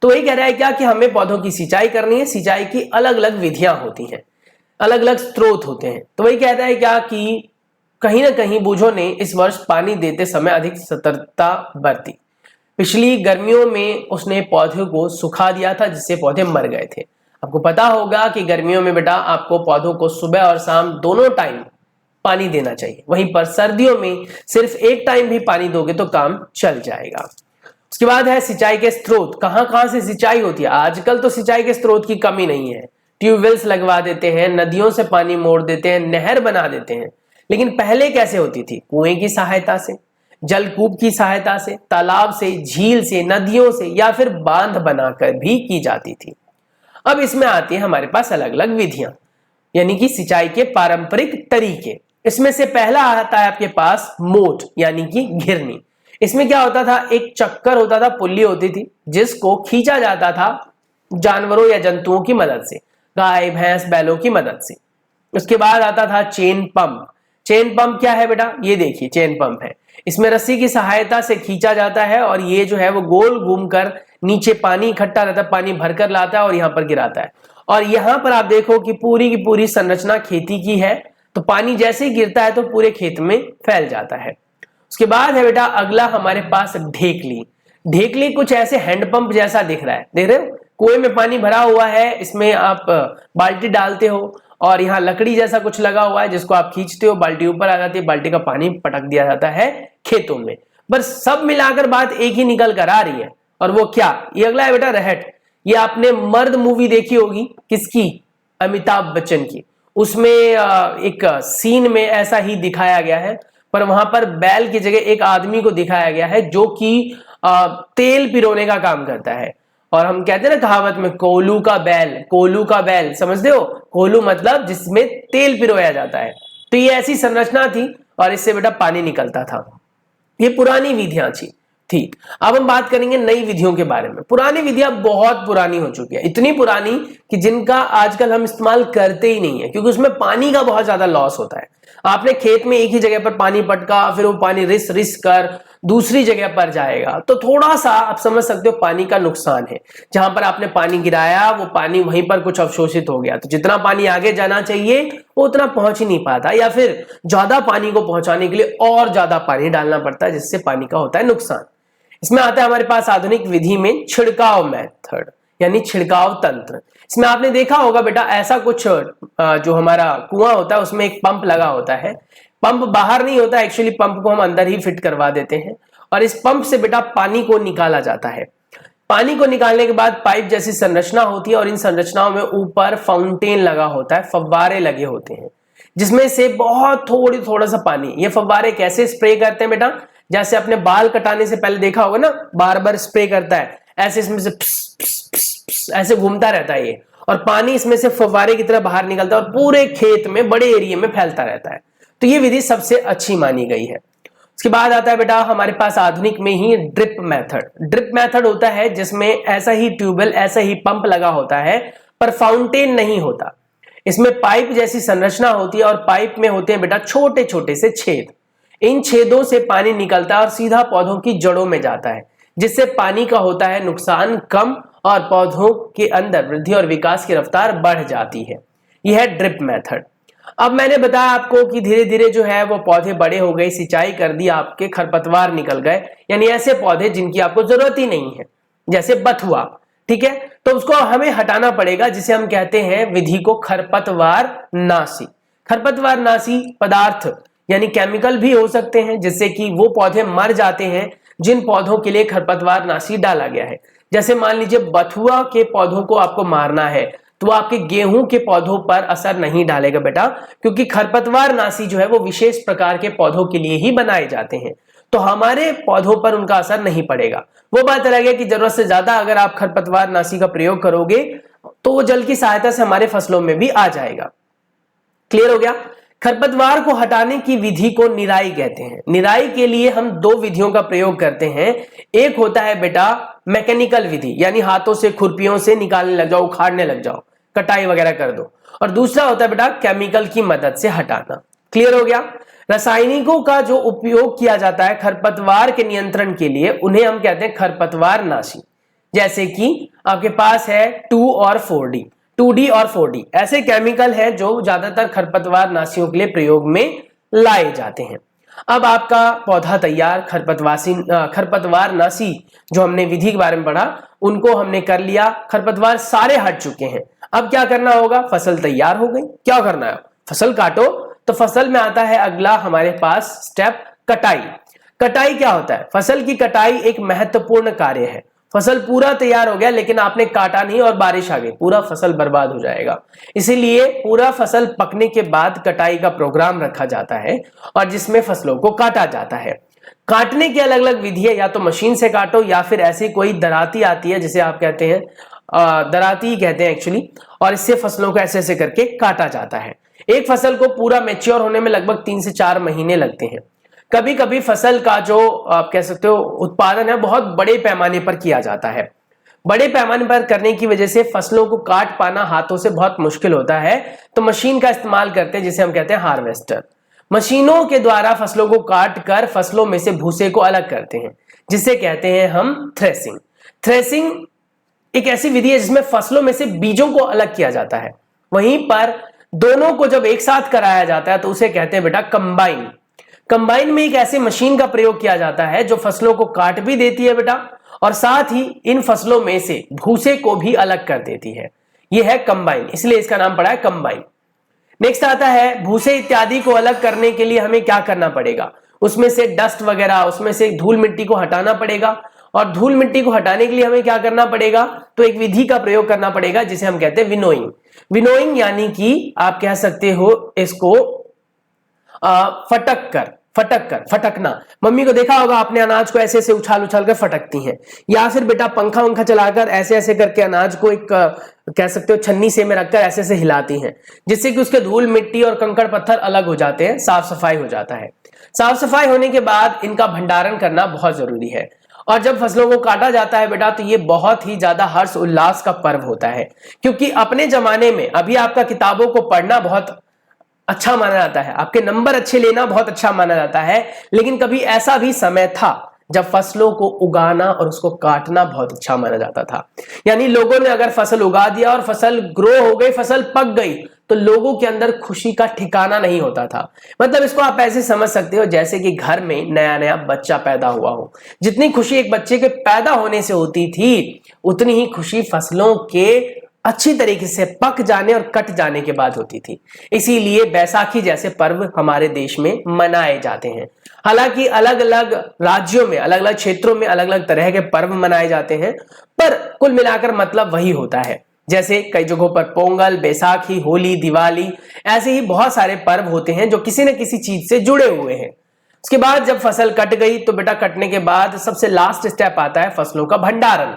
तो वही कह रहा है क्या कि हमें पौधों की सिंचाई करनी है। सिंचाई की अलग अलग विधियां होती हैं, अलग अलग स्रोत होते हैं। तो वही कहता है क्या कि कहीं ना कहीं बूझों ने इस वर्ष पानी देते समय अधिक सतर्कता बरती। पिछली गर्मियों में उसने पौधों को सुखा दिया था, जिससे पौधे मर गए थे। आपको पता होगा कि गर्मियों में बेटा आपको पौधों को सुबह और शाम दोनों टाइम पानी देना चाहिए। वहीं पर सर्दियों में सिर्फ एक टाइम भी पानी दोगे तो काम चल जाएगा। उसके बाद है सिंचाई के स्रोत। कहां कहां से सिंचाई होती है? आजकल तो सिंचाई के स्रोत की कमी नहीं है। ट्यूबवेल्स लगवा देते हैं, नदियों से पानी मोड़ देते हैं, नहर बना देते हैं। लेकिन पहले कैसे होती थी? कुएं की सहायता से, जलकूप की सहायता से, तालाब से, झील से, नदियों से, या फिर बांध बनाकर भी की जाती थी। अब इसमें आती है हमारे पास अलग अलग विधियां, यानी कि सिंचाई के पारंपरिक तरीके। इसमें से पहला आता है आपके पास मोट, यानी कि घिरनी। इसमें क्या होता था? एक चक्कर होता था, पुल्ली होती थी, जिसको खींचा जाता था जानवरों या जंतुओं की मदद से, गाय भैंस बैलों की मदद से। उसके बाद आता था चेन पंप। चेन पंप क्या है बेटा? ये देखिए चेन पंप है। इसमें रस्सी की सहायता से खींचा जाता है और ये जो है वो गोल घूमकर नीचे पानी इकट्ठा रहता है, पानी भरकर लाता है और यहाँ पर गिराता है। और यहाँ पर आप देखो कि पूरी की पूरी संरचना खेती की है, तो पानी जैसे ही गिरता है तो पूरे खेत में फैल जाता है। उसके बाद है बेटा अगला हमारे पास ढेकली। ढेकली कुछ ऐसे हैंडपंप जैसा दिख रहा है, देख रहे हो? कुएं में पानी भरा हुआ है, इसमें आप बाल्टी डालते हो और यहाँ लकड़ी जैसा कुछ लगा हुआ है जिसको आप खींचते हो, बाल्टी ऊपर आ जाती है, बाल्टी का पानी पटक दिया जाता है खेतों में। बस सब मिलाकर बात एक ही निकल कर आ रही है। और वो क्या? ये अगला है बेटा रहट। ये आपने मर्द मूवी देखी होगी, किसकी? अमिताभ बच्चन की। उसमें एक सीन में ऐसा ही दिखाया गया है, पर वहां पर बैल की जगह एक आदमी को दिखाया गया है जो कि तेल पिरोने का काम करता है। और हम कहते हैं ना कहावत में, कोलू का बैल, कोलू का बैल, समझते हो? कोलू मतलब जिसमें तेल पिरोया जाता है। तो ये ऐसी संरचना थी और इससे बेटा पानी निकलता था। ये पुरानी विधियां थी। ठीक, अब हम बात करेंगे नई विधियों के बारे में। पुरानी विधियां बहुत पुरानी हो चुकी है, इतनी पुरानी कि जिनका आजकल हम इस्तेमाल करते ही नहीं है, क्योंकि उसमें पानी का बहुत ज्यादा लॉस होता है। आपने खेत में एक ही जगह पर पानी पटका, फिर वो पानी रिस रिस कर दूसरी जगह पर जाएगा, तो थोड़ा सा आप समझ सकते हो पानी का नुकसान है। जहां पर आपने पानी गिराया वो पानी वहीं पर कुछ अवशोषित हो गया, तो जितना पानी आगे जाना चाहिए वो उतना पहुंच ही नहीं पाता, या फिर ज्यादा पानी को पहुंचाने के लिए और ज्यादा पानी डालना पड़ता है, जिससे पानी का होता है नुकसान। इसमें आता है हमारे पास आधुनिक विधि में छिड़काव मेथड, यानी छिड़काव तंत्र। इसमें आपने देखा होगा बेटा ऐसा कुछ जो हमारा कुआं होता है उसमें एक पंप लगा होता है। पंप बाहर नहीं होता, एक्चुअली पंप को हम अंदर ही फिट करवा देते हैं और इस पंप से बेटा पानी को निकाला जाता है। पानी को निकालने के बाद पाइप जैसी संरचना होती है और इन संरचनाओं में ऊपर फाउंटेन लगा होता है, फव्वारे लगे होते हैं जिसमें से बहुत थोड़ा सा पानी, ये फव्वारे कैसे स्प्रे करते हैं बेटा? जैसे अपने बाल कटाने से पहले देखा होगा ना, बार बार स्प्रे करता है ऐसे, इसमें से प्स, प्स, प्स, प्स, ऐसे घूमता रहता है ये, और पानी इसमें से फव्वारे की तरह बाहर निकलता है और पूरे खेत में बड़े एरिया में फैलता रहता है। तो ये विधि सबसे अच्छी मानी गई है। उसके बाद आता है बेटा हमारे पास आधुनिक में ही ड्रिप मेथड। ड्रिप मेथड होता है जिसमें ऐसा ही ट्यूबवेल, ऐसा ही पंप लगा होता है पर फाउंटेन नहीं होता। इसमें पाइप जैसी संरचना होती है और पाइप में होते हैं बेटा छोटे छोटे से छेद। इन छेदों से पानी निकलता है और सीधा पौधों की जड़ों में जाता है, जिससे पानी का होता है नुकसान कम और पौधों के अंदर वृद्धि और विकास की रफ्तार बढ़ जाती है। यह है ड्रिप मेथड। अब मैंने बताया आपको कि धीरे धीरे जो है वो पौधे बड़े हो गए, सिंचाई कर दी, आपके खरपतवार निकल गए, यानी ऐसे पौधे जिनकी आपको जरूरत ही नहीं है, जैसे बथुआ, ठीक है, तो उसको हमें हटाना पड़ेगा, जिसे हम कहते हैं विधि को खरपतवार नाशी। खरपतवार नाशी पदार्थ यानी केमिकल भी हो सकते हैं, जिससे कि वो पौधे मर जाते हैं जिन पौधों के लिए खरपतवार नाशी डाला गया है। जैसे मान लीजिए बथुआ के पौधों को आपको मारना है तो आपके गेहूं के पौधों पर असर नहीं डालेगा बेटा, क्योंकि खरपतवार नाशी जो है वो विशेष प्रकार के पौधों के लिए ही बनाए जाते हैं, तो हमारे पौधों पर उनका असर नहीं पड़ेगा। वो बात अलग है कि जरूरत से ज्यादा अगर आप खरपतवार नाशी का प्रयोग करोगे तो वो जल की सहायता से हमारे फसलों में भी आ जाएगा। क्लियर हो गया। खरपतवार को हटाने की विधि को निराई कहते हैं। निराई के लिए हम दो विधियों का प्रयोग करते हैं। एक होता है बेटा मैकेनिकल विधि, यानी हाथों से खुरपियों से निकालने लग जाओ, उखाड़ने लग जाओ, कटाई वगैरह कर दो, और दूसरा होता है बेटा केमिकल की मदद से हटाना। क्लियर हो गया। रासायनिकों का जो उपयोग किया जाता है खरपतवार के नियंत्रण के लिए, उन्हें हम कहते हैं खरपतवार नाशी। जैसे कि आपके पास है 2 और 4D, 2D और 4D ऐसे केमिकल हैं जो ज्यादातर खरपतवार नाशियों के लिए प्रयोग में लाए जाते हैं। अब आपका पौधा तैयार, खरपतवार नाशी जो हमने विधि के बारे में पढ़ा उनको हमने कर लिया, खरपतवार सारे हट चुके हैं। अब क्या करना होगा, फसल तैयार हो गई, क्या करना है, फसल काटो। तो फसल में आता है अगला हमारे पास स्टेप कटाई। कटाई क्या होता है, फसल की कटाई एक महत्वपूर्ण कार्य है। फसल पूरा तैयार हो गया लेकिन आपने काटा नहीं और बारिश आ गई, पूरा फसल बर्बाद हो जाएगा। इसीलिए पूरा फसल पकने के बाद कटाई का प्रोग्राम रखा जाता है और जिसमें फसलों को काटा जाता है। काटने की अलग अलग विधि है, या तो मशीन से काटो या फिर ऐसी कोई दराती आती है जिसे आप कहते हैं दराती ही कहते हैं एक्चुअली, और इससे फसलों को ऐसे ऐसे करके काटा जाता है। एक फसल को पूरा मैच्योर होने में लगभग 3 से 4 महीने लगते हैं। कभी कभी फसल का जो आप कह सकते हो उत्पादन है बहुत बड़े पैमाने पर किया जाता है। बड़े पैमाने पर करने की वजह से फसलों को काट पाना हाथों से बहुत मुश्किल होता है, तो मशीन का इस्तेमाल करते हैं जिसे हम कहते हैं हार्वेस्टर। मशीनों के द्वारा फसलों को काट कर फसलों में से भूसे को अलग करते हैं, जिसे कहते हैं हम थ्रेसिंग। थ्रेसिंग एक ऐसी विधि है जिसमें फसलों में से बीजों को अलग किया जाता है। वहीं पर दोनों को जब एक साथ कराया जाता है तो उसे कहते हैं बेटा कंबाइन। कंबाइन में एक ऐसी मशीन का प्रयोग किया जाता है जो फसलों को काट भी देती है बेटा, और साथ ही इन फसलों में से भूसे को भी अलग कर देती है। यह है कंबाइन, इसलिए इसका नाम पड़ा है कंबाइन। नेक्स्ट आता है भूसे इत्यादि को अलग करने के लिए हमें क्या करना पड़ेगा, उसमें से डस्ट वगैरह, उसमें से धूल मिट्टी को हटाना पड़ेगा, और धूल मिट्टी को हटाने के लिए हमें क्या करना पड़ेगा, तो एक विधि का प्रयोग करना पड़ेगा जिसे हम कहते हैं विनोइंग। विनोइंग यानी कि आप कह सकते हो इसको फटकना। मम्मी को देखा होगा आपने, अनाज को ऐसे ऐसे उछाल उछाल कर फटकती हैं, या फिर बेटा पंखा वंखा चलाकर ऐसे ऐसे करके अनाज को एक कह सकते हो छन्नी से में रखकर ऐसे ऐसे हिलाती हैं, जिससे कि उसके धूल मिट्टी और कंकड़ पत्थर अलग हो जाते हैं, साफ सफाई हो जाता है। साफ सफाई होने के बाद इनका भंडारण करना बहुत जरूरी है। और जब फसलों को काटा जाता है बेटा तो ये बहुत ही ज्यादा हर्ष उल्लास का पर्व होता है, क्योंकि अपने जमाने में अभी आपका किताबों को पढ़ना बहुत अच्छा माना जाता है, आपके नंबर अच्छे लेना बहुत अच्छा माना जाता है, लेकिन कभी ऐसा भी समय था जब फसलों को उगाना और उसको काटना बहुत अच्छा माना जाता था। यानी लोगों ने अगर फसल उगा दिया और फसल ग्रो हो गई, फसल पक गई, तो लोगों के अंदर खुशी का ठिकाना नहीं होता था। मतलब इसको आप ऐसे समझ सकते हो जैसे कि घर में नया नया बच्चा पैदा हुआ हो। जितनी खुशी एक बच्चे के पैदा होने से होती थी, उतनी ही खुशी फसलों के अच्छी तरीके से पक जाने और कट जाने के बाद होती थी। इसीलिए बैसाखी जैसे पर्व हमारे देश में मनाए जाते हैं। हालांकि अलग अलग राज्यों में, अलग अलग क्षेत्रों में अलग अलग तरह के पर्व मनाए जाते हैं, पर कुल मिलाकर मतलब वही होता है। जैसे कई जगहों पर पोंगल, बैसाखी, होली, दिवाली, ऐसे ही बहुत सारे पर्व होते हैं जो किसी न किसी चीज से जुड़े हुए हैं। उसके बाद जब फसल कट गई तो बेटा कटने के बाद सबसे लास्ट स्टेप आता है फसलों का भंडारण।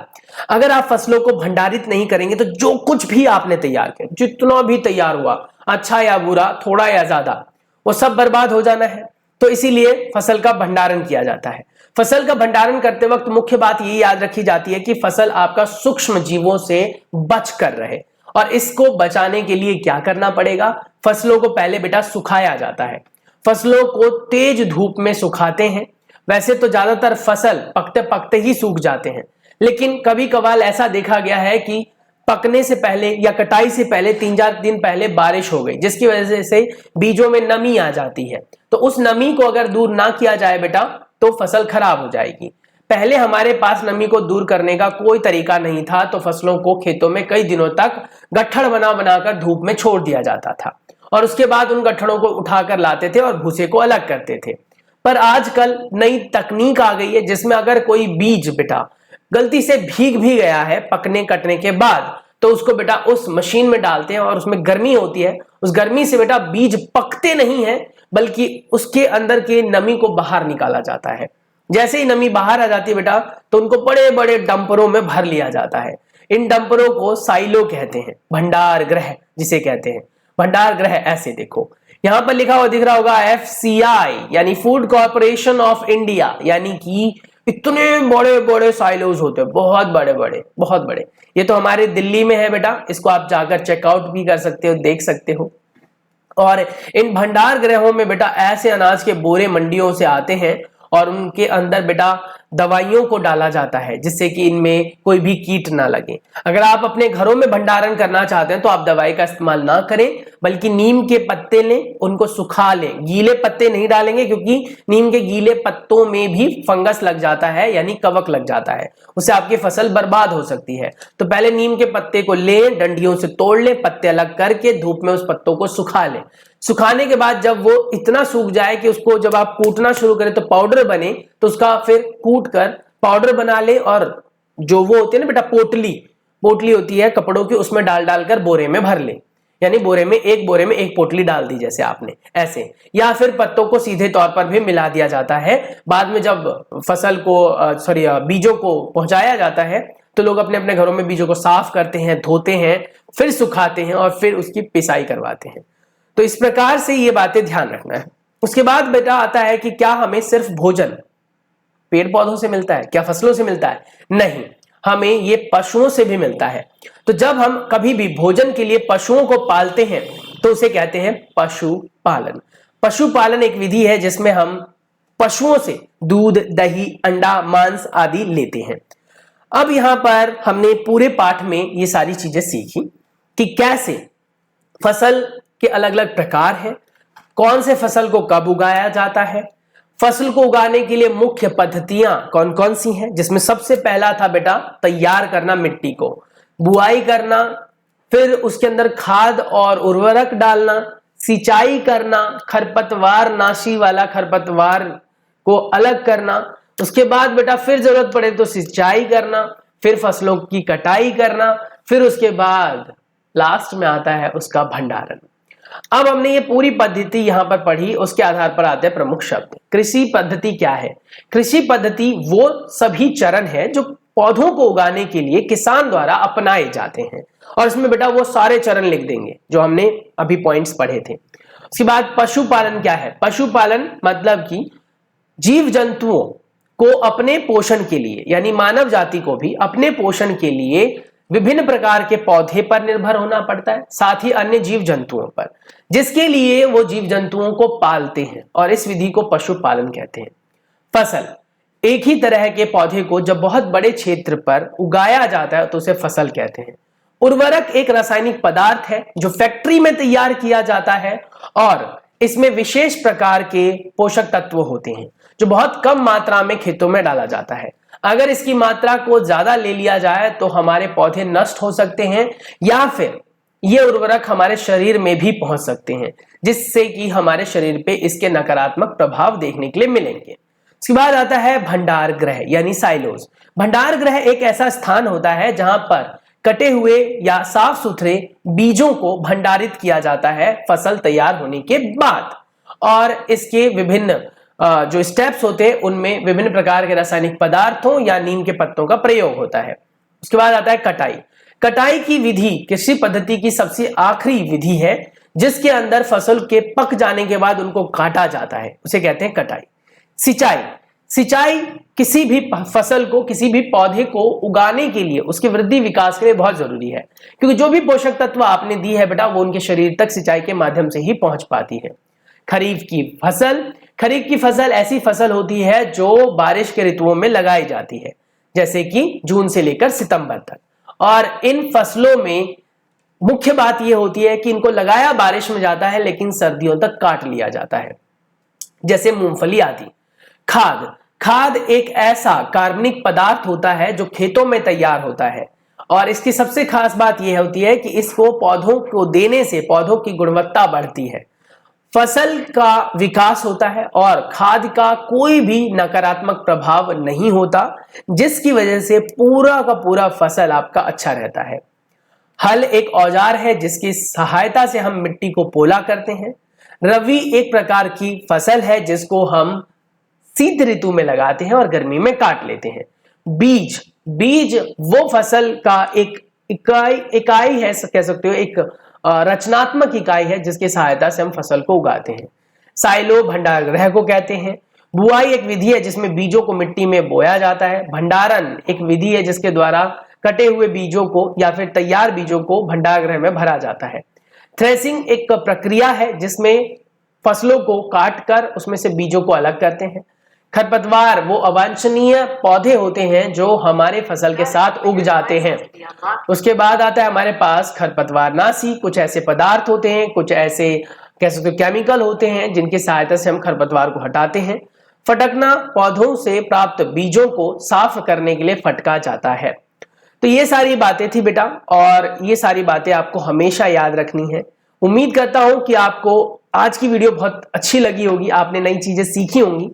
अगर आप फसलों को भंडारित नहीं करेंगे तो जो कुछ भी आपने तैयार किया, जितना भी तैयार हुआ, अच्छा या बुरा, थोड़ा या ज्यादा, वो सब बर्बाद हो जाना है। तो इसीलिए फसल का भंडारण किया जाता है। फसल का भंडारण करते वक्त मुख्य बात ये याद रखी जाती है कि फसल आपका सूक्ष्म जीवों से बच कर रहे, और इसको बचाने के लिए क्या करना पड़ेगा? फसलों को पहले बेटा सुखाया जाता है, फसलों को तेज धूप में सुखाते हैं। वैसे तो ज्यादातर फसल पकते पकते ही सूख जाते हैं, लेकिन कभी कभार ऐसा देखा गया है कि पकने से पहले या कटाई से पहले 3-4 दिन पहले बारिश हो गई, जिसकी वजह से बीजों में नमी आ जाती है। तो उस नमी को अगर दूर ना किया जाए बेटा तो फसल खराब हो जाएगी। पहले हमारे पास नमी को दूर करने का कोई तरीका नहीं था, तो फसलों को खेतों में कई दिनों तक गट्ठड़ बना बनाकर धूप में छोड़ दिया जाता था और उसके बाद उन गट्ठड़ों को उठाकर लाते थे और भूसे को अलग करते थे। पर आजकल नई तकनीक आ गई है जिसमें अगर कोई बीज बेटा गलती से भीग भी गया है पकने कटने के बाद, तो उसको बेटा उस मशीन में डालते हैं और उसमें गर्मी होती है। उस गर्मी से बेटा बीज पकते नहीं है, बल्कि उसके अंदर की नमी को बाहर निकाला जाता है। जैसे ही नमी बाहर आ जाती है बेटा तो उनको बड़े बड़े डंपरों में भर लिया जाता है। इन डंपरों को साइलो कहते हैं, भंडार गृह जिसे कहते हैं। भंडार गृह ऐसे देखो, यहां पर लिखा हुआ दिख रहा होगा FCI यानी फूड कॉर्पोरेशन ऑफ इंडिया, यानी कि इतने बड़े बड़े साइलोज होते हैं, बहुत बड़े बड़े बहुत बड़े। ये तो हमारे दिल्ली में है बेटा, इसको आप जाकर चेकआउट भी कर सकते हो, देख सकते हो। और इन भंडार गृहों में बेटा ऐसे अनाज के बोरे मंडियों से आते हैं और उनके अंदर बेटा दवाइयों को डाला जाता है जिससे कि इनमें कोई भी कीट ना लगे। अगर आप अपने घरों में भंडारण करना चाहते हैं तो आप दवाई का इस्तेमाल ना करें, बल्कि नीम के पत्ते लें, उनको सुखा लें। गीले पत्ते नहीं डालेंगे क्योंकि नीम के गीले पत्तों में भी फंगस लग जाता है, यानी कवक लग जाता है, उससे आपकी फसल बर्बाद हो सकती है। तो पहले नीम के पत्ते को लें, डंडियों से तोड़ लें, पत्ते अलग करके धूप में उस पत्तों को सुखा लें। सुखाने के बाद जब वो इतना सूख जाए कि उसको जब आप कूटना शुरू करें तो पाउडर बने, तो उसका फिर कूट कर पाउडर बना ले और जो वो होती है ना बेटा पोटली होती है कपड़ों की, उसमें डाल डालकर बोरे में भर ले। यानी बोरे में एक पोटली डाल दी जैसे आपने ऐसे, या फिर पत्तों को सीधे तौर पर भी मिला दिया जाता है। बाद में जब फसल को बीजों को पहुंचाया जाता है तो लोग अपने अपने घरों में बीजों को साफ करते हैं, धोते हैं, फिर सुखाते हैं और फिर उसकी पिसाई करवाते हैं। तो इस प्रकार से ये बातें ध्यान रखना है। उसके बाद बेटा आता है कि क्या हमें सिर्फ भोजन पेड़ पौधों से मिलता है, क्या फसलों से मिलता है? नहीं, हमें ये पशुओं से भी मिलता है। तो जब हम कभी भी भोजन के लिए पशुओं को पालते हैं तो उसे कहते हैं पशुपालन। पशुपालन एक विधि है जिसमें हम पशुओं से दूध, दही, अंडा, मांस आदि लेते हैं। अब यहां पर हमने पूरे पाठ में ये सारी चीजें सीखी कि कैसे फसल के अलग अलग प्रकार हैं, कौन से फसल को कब उगाया जाता है, फसल को उगाने के लिए मुख्य पद्धतियां कौन कौन सी हैं, जिसमें सबसे पहला था बेटा तैयार करना मिट्टी को, बुआई करना, फिर उसके अंदर खाद और उर्वरक डालना, सिंचाई करना, खरपतवार नाशी वाला खरपतवार को अलग करना, उसके बाद बेटा फिर जरूरत पड़े तो सिंचाई करना, फिर फसलों की कटाई करना, फिर उसके बाद लास्ट में आता है उसका भंडारण। अब हमने ये पूरी पद्धति यहां पर पढ़ी, उसके आधार पर आते हैं प्रमुख शब्द। कृषि पद्धति क्या है? कृषि पद्धति वो सभी चरण है जो पौधों को उगाने के लिए किसान द्वारा अपनाए जाते हैं, और इसमें बेटा वो सारे चरण लिख देंगे जो हमने अभी पॉइंट्स पढ़े थे। उसके बाद पशुपालन क्या है? पशुपालन मतलब कि जीव जंतुओं को अपने पोषण के लिए, यानी मानव जाति को भी अपने पोषण के लिए विभिन्न प्रकार के पौधे पर निर्भर होना पड़ता है, साथ ही अन्य जीव जंतुओं पर, जिसके लिए वो जीव जंतुओं को पालते हैं, और इस विधि को पशुपालन कहते हैं। फसल, एक ही तरह के पौधे को जब बहुत बड़े क्षेत्र पर उगाया जाता है तो उसे फसल कहते हैं। उर्वरक एक रासायनिक पदार्थ है जो फैक्ट्री में तैयार किया जाता है, और इसमें विशेष प्रकार के पोषक तत्व होते हैं जो बहुत कम मात्रा में खेतों में डाला जाता है। अगर इसकी मात्रा को ज्यादा ले लिया जाए तो हमारे पौधे नष्ट हो सकते हैं, या फिर ये उर्वरक हमारे शरीर में भी पहुंच सकते हैं, जिससे कि हमारे शरीर पे इसके नकारात्मक प्रभाव देखने के लिए मिलेंगे। इसके बाद आता है भंडार गृह यानी साइलोज। भंडार गृह एक ऐसा स्थान होता है जहां पर कटे हुए या साफ सुथरे बीजों को भंडारित किया जाता है फसल तैयार होने के बाद, और इसके विभिन्न जो स्टेप्स होते हैं उनमें विभिन्न प्रकार के रासायनिक पदार्थों या नीम के पत्तों का प्रयोग होता है। उसके बाद आता है कटाई। कटाई की विधि कृषि पद्धति की सबसे आखिरी विधि है, जिसके अंदर फसल के पक जाने के बाद उनको काटा जाता है, उसे कहते हैं कटाई। सिंचाई, सिंचाई किसी भी फसल को, किसी भी पौधे को उगाने के लिए, उसके वृद्धि विकास के लिए बहुत जरूरी है, क्योंकि जो भी पोषक तत्व आपने दी है बेटा वो उनके शरीर तक सिंचाई के माध्यम से ही पहुंच पाती है। खरीफ की फसल ऐसी फसल होती है जो बारिश के ऋतुओं में लगाई जाती है, जैसे कि जून से लेकर सितंबर तक। और इन फसलों में मुख्य बात यह होती है कि इनको लगाया बारिश में जाता है लेकिन सर्दियों तक काट लिया जाता है, जैसे मूंगफली आदि। खाद एक ऐसा कार्बनिक पदार्थ होता है जो खेतों में तैयार होता है, और इसकी सबसे खास बात यह होती है कि इसको पौधों को देने से पौधों की गुणवत्ता बढ़ती है, फसल का विकास होता है और खाद का कोई भी नकारात्मक प्रभाव नहीं होता, जिसकी वजह से पूरा का पूरा फसल आपका अच्छा रहता है। हल एक औजार है जिसकी सहायता से हम मिट्टी को पोला करते हैं। रवि एक प्रकार की फसल है जिसको हम शीत ऋतु में लगाते हैं और गर्मी में काट लेते हैं। बीज वो फसल का एक इकाई है, कह सकते हो एक रचनात्मक इकाई है जिसकी सहायता से हम फसल को उगाते हैं। साइलो भंडारगृह को कहते हैं। बुआई एक विधि है जिसमें बीजों को मिट्टी में बोया जाता है। भंडारण एक विधि है जिसके द्वारा कटे हुए बीजों को या फिर तैयार बीजों को भंडारगृह में भरा जाता है। थ्रेसिंग एक प्रक्रिया है जिसमें फसलों को काटकर उसमें से बीजों को अलग करते हैं। खरपतवार वो अवांछनीय पौधे होते हैं जो हमारे फसल के साथ उग जाते हैं। उसके बाद आता है हमारे पास खरपतवारनाशी। कुछ ऐसे पदार्थ होते हैं, कुछ ऐसे कह सकते हो केमिकल होते हैं जिनकी सहायता से हम खरपतवार को हटाते हैं। फटकना पौधों से प्राप्त बीजों को साफ करने के लिए फटका जाता है। तो ये सारी बातें थी बेटा, और ये सारी बातें आपको हमेशा याद रखनी है। उम्मीद करता हूं कि आपको आज की वीडियो बहुत अच्छी लगी होगी, आपने नई चीजें सीखी होंगी।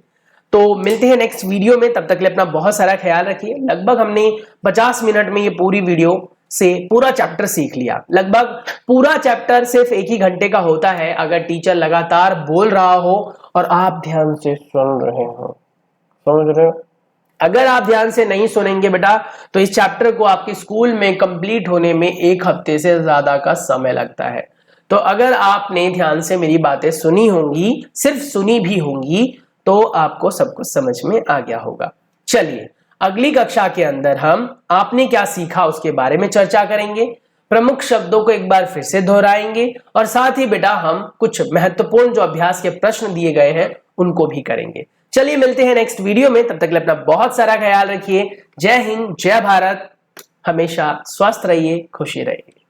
तो मिलते हैं नेक्स्ट वीडियो में, तब तक के लिए अपना बहुत सारा ख्याल रखिए। लगभग हमने 50 मिनट में ये पूरी वीडियो से पूरा चैप्टर सीख लिया। लगभग पूरा चैप्टर सिर्फ 1 ही घंटे का होता है अगर टीचर लगातार बोल रहा हो और आप ध्यान से सुन रहे हो। समझ रहे हो? अगर आप ध्यान से नहीं सुनेंगे बेटा तो इस चैप्टर को आपके स्कूल में कंप्लीट होने में 1 हफ्ते से ज्यादा का समय लगता है। तो अगर आपने ध्यान से मेरी बातें सुनी होंगी, सिर्फ सुनी भी होंगी, तो आपको सब कुछ समझ में आ गया होगा। चलिए अगली कक्षा के अंदर हम आपने क्या सीखा उसके बारे में चर्चा करेंगे। प्रमुख शब्दों को एक बार फिर से दोहराएंगे और साथ ही बेटा हम कुछ महत्वपूर्ण जो अभ्यास के प्रश्न दिए गए हैं उनको भी करेंगे। चलिए मिलते हैं नेक्स्ट वीडियो में, तब तक के लिए अपना बहुत सारा ख्याल रखिए। जय हिंद, जय भारत, हमेशा स्वस्थ रहिए, खुशी रहिए।